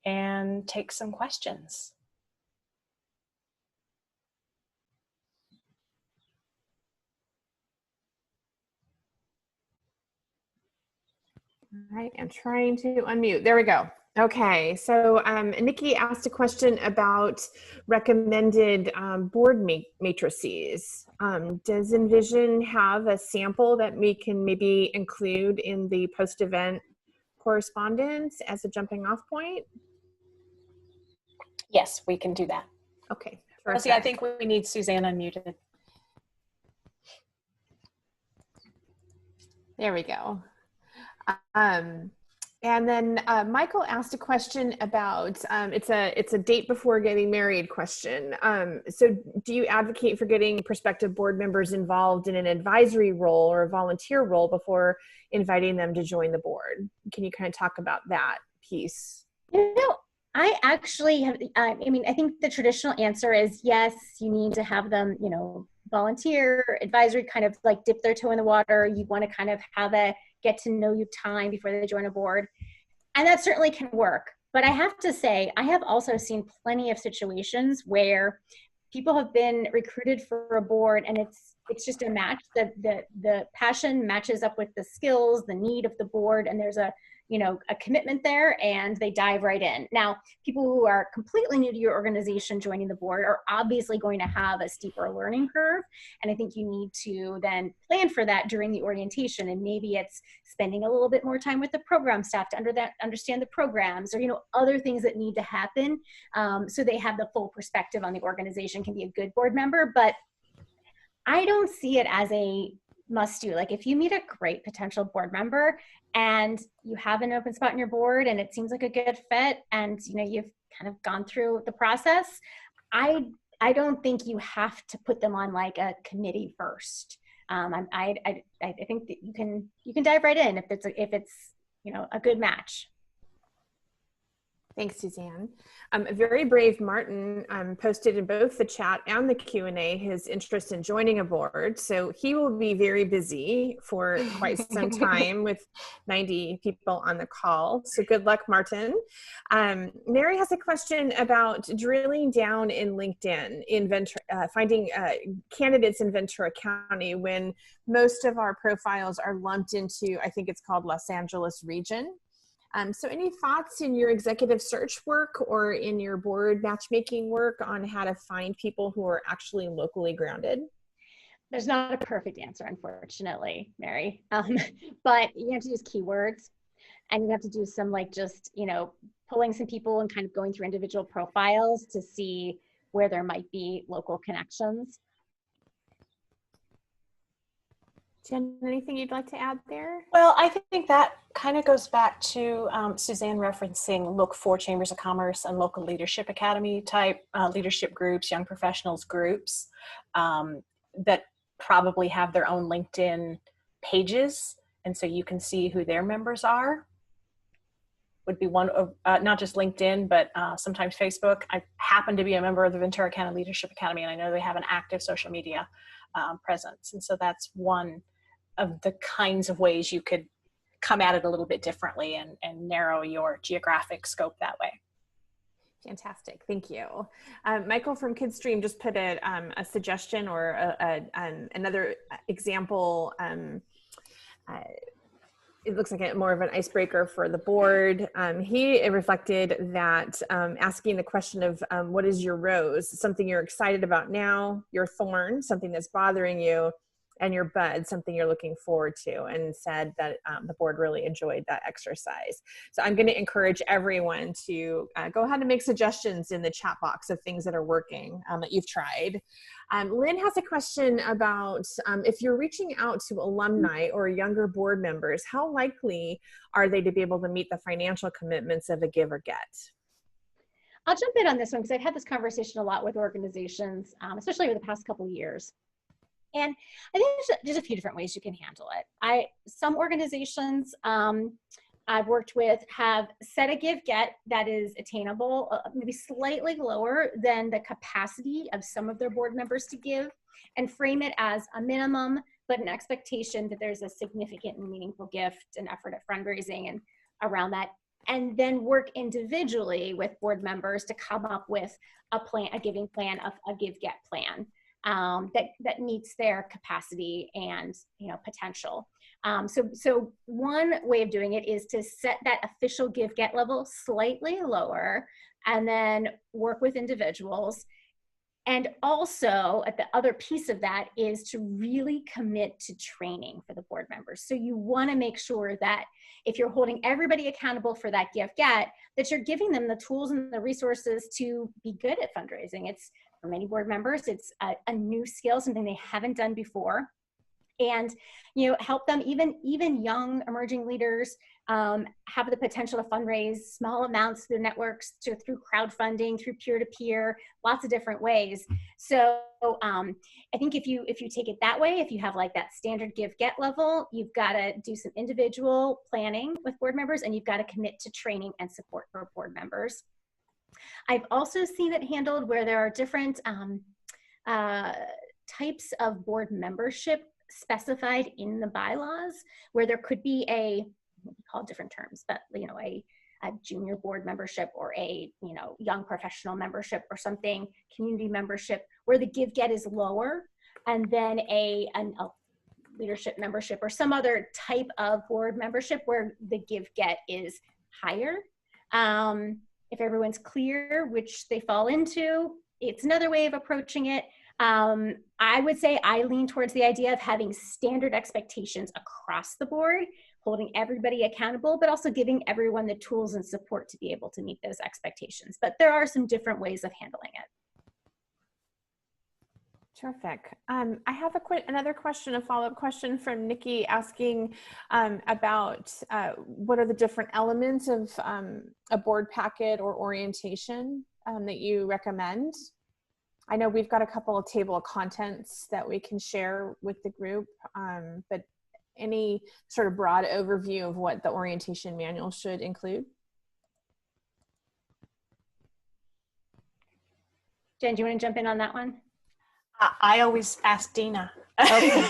and take some questions. All right, I'm trying to unmute. There we go. Okay, so Nikki asked a question about recommended board matrices. Does Envision have a sample that we can maybe include in the post-event correspondence as a jumping off point? Yes, we can do that. Okay. Rosie, I think we need Suzanne unmuted. There we go. And then Michael asked a question about, it's a date before getting married question. So do you advocate for getting prospective board members involved in an advisory role or a volunteer role before inviting them to join the board? Can you kind of talk about that piece? You know, I actually have, I mean, I think the traditional answer is yes, you need to have them, you know, volunteer, advisory, kind of like dip their toe in the water. You want to kind of have a get to know you time before they join a board. And that certainly can work. But I have to say, I have also seen plenty of situations where people have been recruited for a board and it's just a match. The passion matches up with the skills, the need of the board, and there's a commitment there, and they dive right in. Now, people who are completely new to your organization joining the board are obviously going to have a steeper learning curve. And I think you need to then plan for that during the orientation. And maybe it's spending a little bit more time with the program staff to understand the programs, or, other things that need to happen so they have the full perspective on the organization, can be a good board member. But I don't see it as a must do. Like, if you meet a great potential board member and you have an open spot in your board and it seems like a good fit, and you've kind of gone through the process, I don't think you have to put them on like a committee first. I think that you can dive right in if it's a good match. Thanks, Suzanne. A very brave Martin posted in both the chat and the Q&A his interest in joining a board. So he will be very busy for quite some time with 90 people on the call. So good luck, Martin. Mary has a question about drilling down in LinkedIn, finding candidates in Ventura County when most of our profiles are lumped into, I think it's called Los Angeles region. So any thoughts in your executive search work or in your board matchmaking work on how to find people who are actually locally grounded? There's not a perfect answer, unfortunately, Mary. But you have to use keywords, and you have to do some pulling some people and kind of going through individual profiles to see where there might be local connections. Jen, anything you'd like to add there? Well, I think that kind of goes back to Suzanne referencing Look for Chambers of Commerce and local leadership academy type leadership groups, young professionals groups that probably have their own LinkedIn pages. And so you can see who their members are. Would be one of, not just LinkedIn, but sometimes Facebook. I happen to be a member of the Ventura County Leadership Academy, and I know they have an active social media presence. And so that's one of the kinds of ways you could come at it a little bit differently and narrow your geographic scope that way. Fantastic, thank you. Michael from Kidstream just put a suggestion or another example. It looks like more of an icebreaker for the board. He reflected that asking the question of what is your rose, something you're excited about now, your thorn, something that's bothering you, and your bud something you're looking forward to, and said that the board really enjoyed that exercise. So I'm going to encourage everyone to go ahead and make suggestions in the chat box of things that are working that you've tried. Lynn has a question about if you're reaching out to alumni or younger board members, how likely are they to be able to meet the financial commitments of a give or get? I'll jump in on this one because I've had this conversation a lot with organizations, especially over the past couple of years. And I think there's a few different ways you can handle it. Some organizations I've worked with have set a give-get that is attainable, maybe slightly lower than the capacity of some of their board members to give, and frame it as a minimum, but an expectation that there's a significant and meaningful gift and effort at fundraising and around that. And then work individually with board members to come up with a plan, a giving plan, a give-get plan that meets their capacity and potential. So one way of doing it is to set that official give-get level slightly lower, and then work with individuals. And also, the other piece of that is to really commit to training for the board members. So you want to make sure that if you're holding everybody accountable for that give-get, that you're giving them the tools and the resources to be good at fundraising. It's, for many board members, it's a new skill, something they haven't done before. And help them, even young emerging leaders, have the potential to fundraise small amounts through networks, through crowdfunding, through peer-to-peer, lots of different ways. So I think if you take it that way, if you have like that standard give-get level, you've got to do some individual planning with board members, and you've got to commit to training and support for board members. I've also seen it handled where there are different types of board membership specified in the bylaws, where there could be we call different terms, but a junior board membership, or a young professional membership, or something, community membership, where the give-get is lower, and then a leadership membership or some other type of board membership where the give-get is higher. If everyone's clear which they fall into, it's another way of approaching it. I would say I lean towards the idea of having standard expectations across the board, holding everybody accountable, but also giving everyone the tools and support to be able to meet those expectations. But there are some different ways of handling it. Terrific. I have another question, a follow-up question from Nikki, asking about what are the different elements of a board packet or orientation that you recommend. I know we've got a couple of table of contents that we can share with the group, but any sort of broad overview of what the orientation manual should include? Jen, do you want to jump in on that one? I always ask Dina. Okay.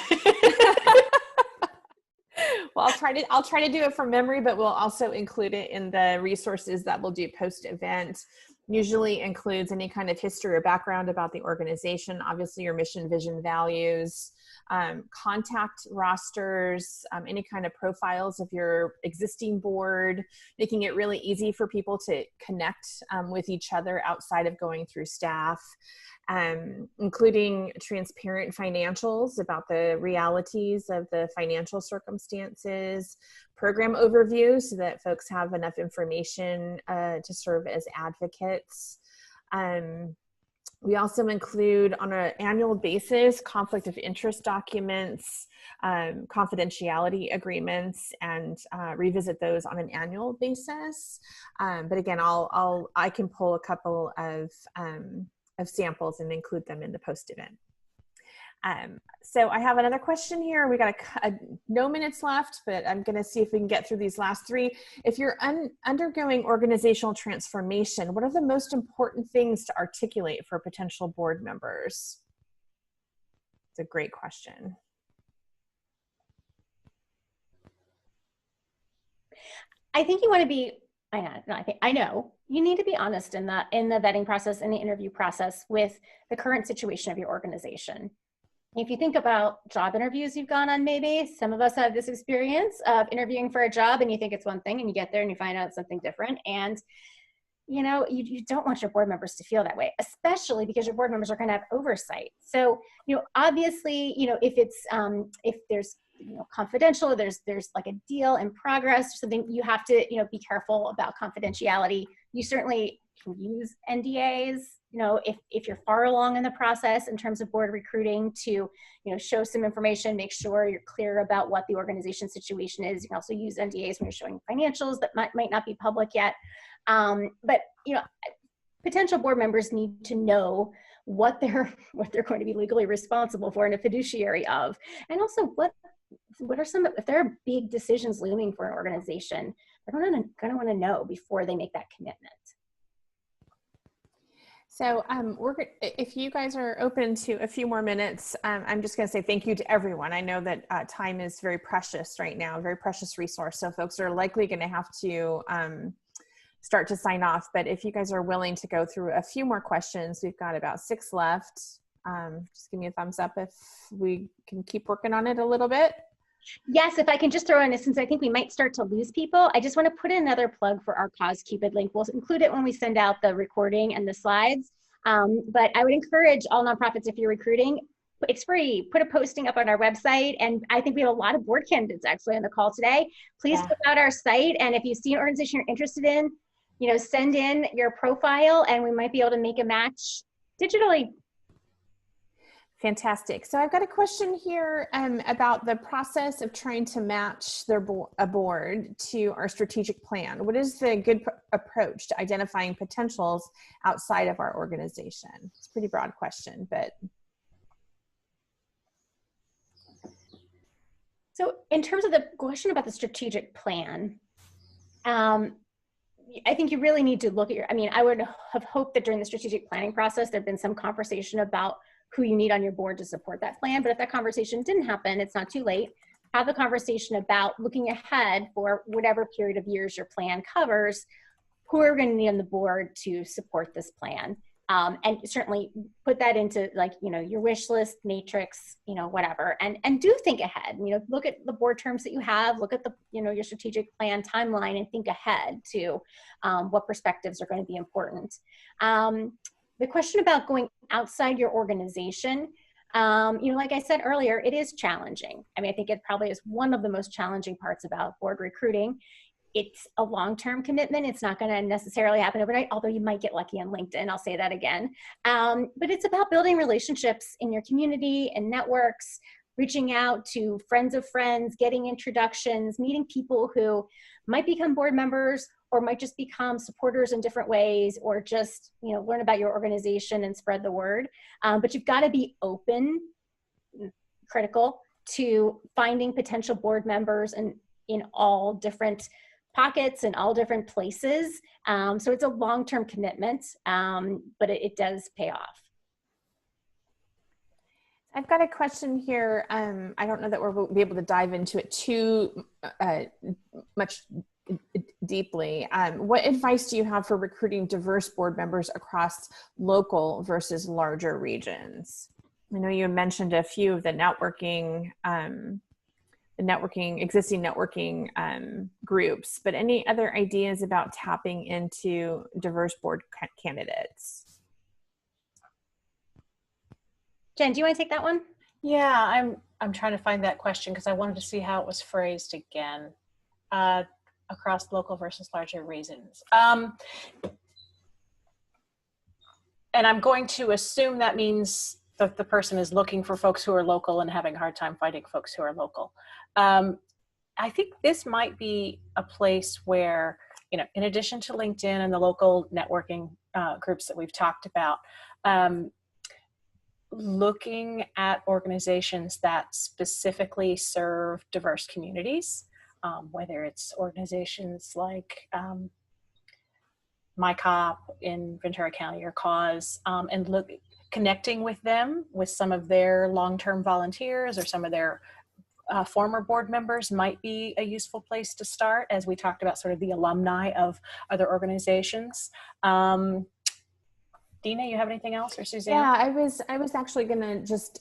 Well, I'll try to do it from memory, but we'll also include it in the resources that we'll do post-event. Usually includes any kind of history or background about the organization, obviously your mission, vision, values, contact rosters, any kind of profiles of your existing board, making it really easy for people to connect with each other outside of going through staff. Including transparent financials about the realities of the financial circumstances, program overview so that folks have enough information to serve as advocates. We also include on an annual basis conflict of interest documents, confidentiality agreements, and revisit those on an annual basis. But again, I can pull a couple of samples and include them in the post-event. So I have another question here. We got no minutes left, but I'm going to see if we can get through these last three. If you're undergoing organizational transformation, what are the most important things to articulate for potential board members? It's a great question. I think you want to be, I know you need to be honest in the vetting process and the interview process with the current situation of your organization. If you think about job interviews you've gone on, maybe some of us have this experience of interviewing for a job and you think it's one thing and you get there and you find out it's something different. And you don't want your board members to feel that way, especially because your board members are going to have oversight. So, obviously, if it's, if there's, confidential, there's like a deal in progress or something, you have to, be careful about confidentiality. You certainly can use NDAs, if you're far along in the process in terms of board recruiting to, show some information, make sure you're clear about what the organization situation is. You can also use NDAs when you're showing financials that might not be public yet. But potential board members need to know what they're going to be legally responsible for and a fiduciary of, and also what are some, if there are big decisions looming for an organization, they're going to want to know before they make that commitment. So if you guys are open to a few more minutes, I'm just going to say thank you to everyone. I know that time is very precious right now, a very precious resource. So folks are likely going to have to start to sign off. But if you guys are willing to go through a few more questions, we've got about 6 left. Just give me a thumbs up if we can keep working on it a little bit. Yes, if I can just throw in, since I think we might start to lose people, I just want to put in another plug for our Cause Cupid link. We'll include it when we send out the recording and the slides. But I would encourage all nonprofits, if you're recruiting, it's free. Put a posting up on our website. And I think we have a lot of board candidates actually on the call today. Please check out our site. And if you see an organization you're interested in, send in your profile and we might be able to make a match digitally. Fantastic. So I've got a question here about the process of trying to match a board to our strategic plan. What is the good approach to identifying potentials outside of our organization? It's a pretty broad question, but. So in terms of the question about the strategic plan, I think you really need to look at I would have hoped that during the strategic planning process, there'd been some conversation about who you need on your board to support that plan. But if that conversation didn't happen, it's not too late. Have the conversation about looking ahead for whatever period of years your plan covers, who are going to need on the board to support this plan. And certainly put that into your wish list matrix, whatever, and do think ahead. Look at the board terms that you have, look at the, your strategic plan timeline and think ahead to what perspectives are going to be important. The question about going outside your organization, like I said earlier, it is challenging. I think it probably is one of the most challenging parts about board recruiting. It's a long-term commitment. It's not going to necessarily happen overnight, although you might get lucky on LinkedIn. I'll say that again. But it's about building relationships in your community and networks, reaching out to friends of friends, getting introductions, meeting people who might become board members or might just become supporters in different ways, or just, learn about your organization and spread the word. But you've got to be open, critical to finding potential board members in all different pockets and all different places. So it's a long-term commitment, but it does pay off. I've got a question here. I don't know that we'll be able to dive into it too much deeply. What advice do you have for recruiting diverse board members across local versus larger regions? I know you mentioned a few of the existing networking groups, but any other ideas about tapping into diverse board candidates? Jen, do you want to take that one? Yeah, I'm trying to find that question because I wanted to see how it was phrased again. Across local versus larger regions. And I'm going to assume that means that the person is looking for folks who are local and having a hard time finding folks who are local. I think this might be a place where, in addition to LinkedIn and the local networking groups that we've talked about, looking at organizations that specifically serve diverse communities, whether it's organizations like MyCop in Ventura County or Cause, and connecting with them, with some of their long-term volunteers or some of their former board members might be a useful place to start, as we talked about sort of the alumni of other organizations. Dina, you have anything else, or Suzanne? Yeah, I was actually gonna just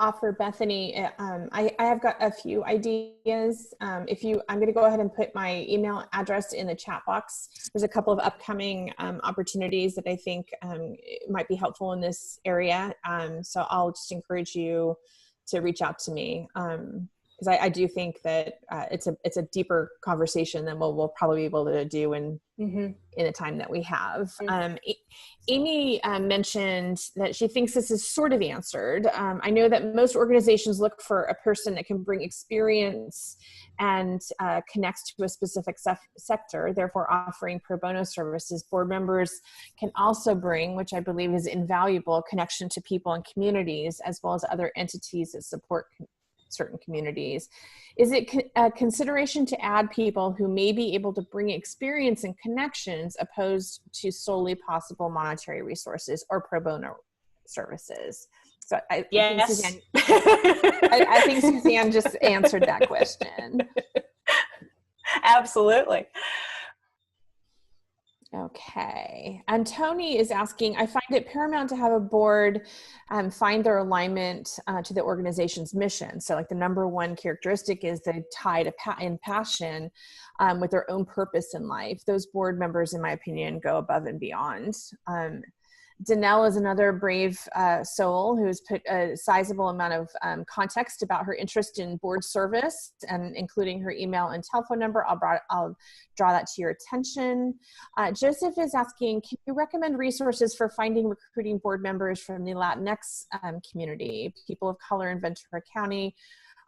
offer Bethany. I have got a few ideas. I'm gonna go ahead and put my email address in the chat box. There's a couple of upcoming opportunities that I think might be helpful in this area. So I'll just encourage you to reach out to me. Because I do think that it's a deeper conversation than what we'll probably be able to do in the time that we have. Amy mentioned that she thinks this is sort of answered. I know that most organizations look for a person that can bring experience and connects to a specific sector, therefore offering pro bono services. Board members can also bring, which I believe is invaluable, connection to people and communities, as well as other entities that support certain communities. Is it a consideration to add people who may be able to bring experience and connections opposed to solely possible monetary resources or pro bono services? So I think Suzanne, I think Suzanne just answered that question. Absolutely. Okay. And Tony is asking, I find it paramount to have a board find their alignment to the organization's mission. So like the number one characteristic is the tie to in passion with their own purpose in life. Those board members, in my opinion, go above and beyond. Danelle is another brave soul who's put a sizable amount of context about her interest in board service, and including her email and telephone number. I'll draw that to your attention. Joseph is asking, can you recommend resources for finding recruiting board members from the Latinx community? People of color in Ventura County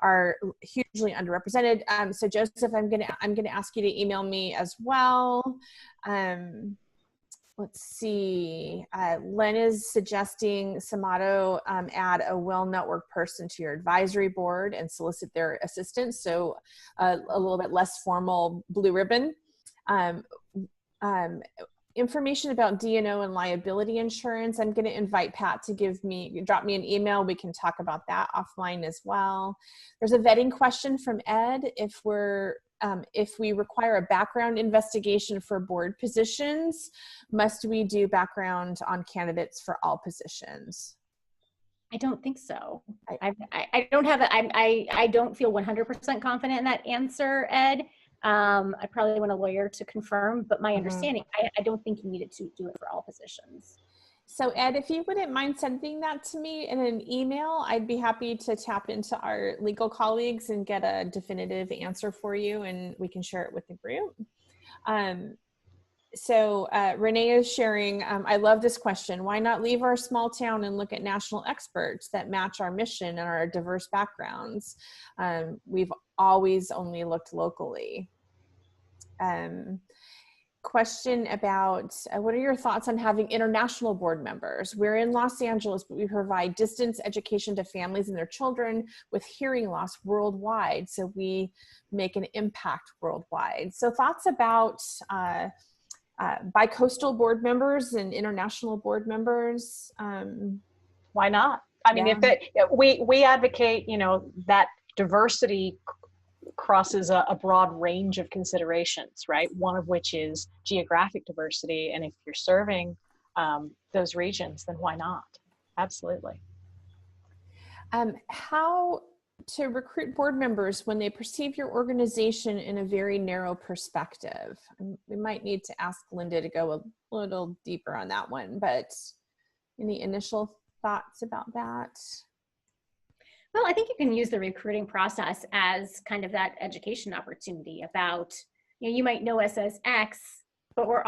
are hugely underrepresented. So Joseph, I'm gonna ask you to email me as well. Let's see, Len is suggesting Samato add a well-networked person to your advisory board and solicit their assistance. So a little bit less formal blue ribbon. Information about D&O and liability insurance. I'm going to invite Pat to drop me an email. We can talk about that offline as well. There's a vetting question from Ed. If we require a background investigation for board positions, must we do background on candidates for all positions? I don't think so. I don't have I don't feel 100% confident in that answer, Ed. I probably want a lawyer to confirm, but my understanding, I don't think you needed to do it for all positions. So Ed, if you wouldn't mind sending that to me in an email, I'd be happy to tap into our legal colleagues and get a definitive answer for you, and we can share it with the group. Renee is sharing, I love this question. Why not leave our small town and look at national experts that match our mission and our diverse backgrounds? We've always only looked locally. Question about what are your thoughts on having international board members? We're in Los Angeles, but we provide distance education to families and their children with hearing loss worldwide. So we make an impact worldwide. So thoughts about bi-coastal board members and international board members? Why not? I mean, if we advocate, that diversity crosses a broad range of considerations, right? One of which is geographic diversity. And if you're serving those regions, then why not? Absolutely. How to recruit board members when they perceive your organization in a very narrow perspective? We might need to ask Linda to go a little deeper on that one, but any initial thoughts about that? Well, I think you can use the recruiting process as kind of that education opportunity about, you might know us as X, but we're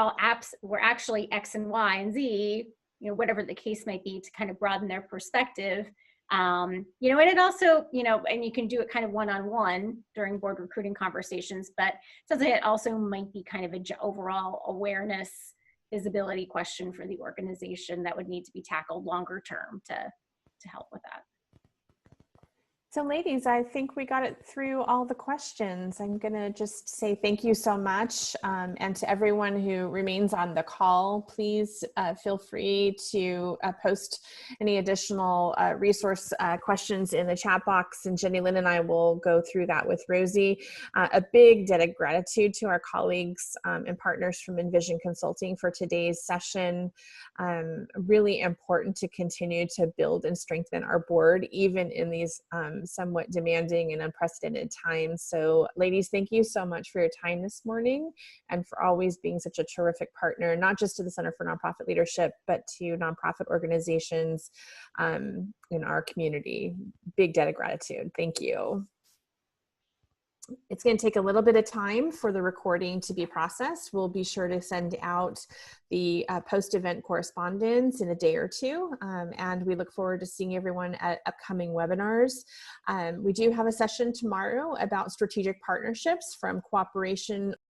actually X and Y and Z, whatever the case might be, to kind of broaden their perspective. And it also, and you can do it kind of one-on-one during board recruiting conversations, but it sounds like it also might be kind of an overall awareness, visibility question for the organization that would need to be tackled longer term to help with that. So ladies, I think we got it through all the questions. I'm gonna just say thank you so much. And to everyone who remains on the call, please feel free to post any additional resource questions in the chat box, and Jenny Lynn and I will go through that with Rosie. A big debt of gratitude to our colleagues and partners from Envision Consulting for today's session. Really important to continue to build and strengthen our board, even in these somewhat demanding and unprecedented times. So ladies, thank you so much for your time this morning and for always being such a terrific partner, not just to the Center for Nonprofit Leadership, but to nonprofit organizations in our community. Big debt of gratitude. Thank you. It's going to take a little bit of time for the recording to be processed. We'll be sure to send out the post-event correspondence in a day or two, and we look forward to seeing everyone at upcoming webinars. We do have a session tomorrow about strategic partnerships from cooperation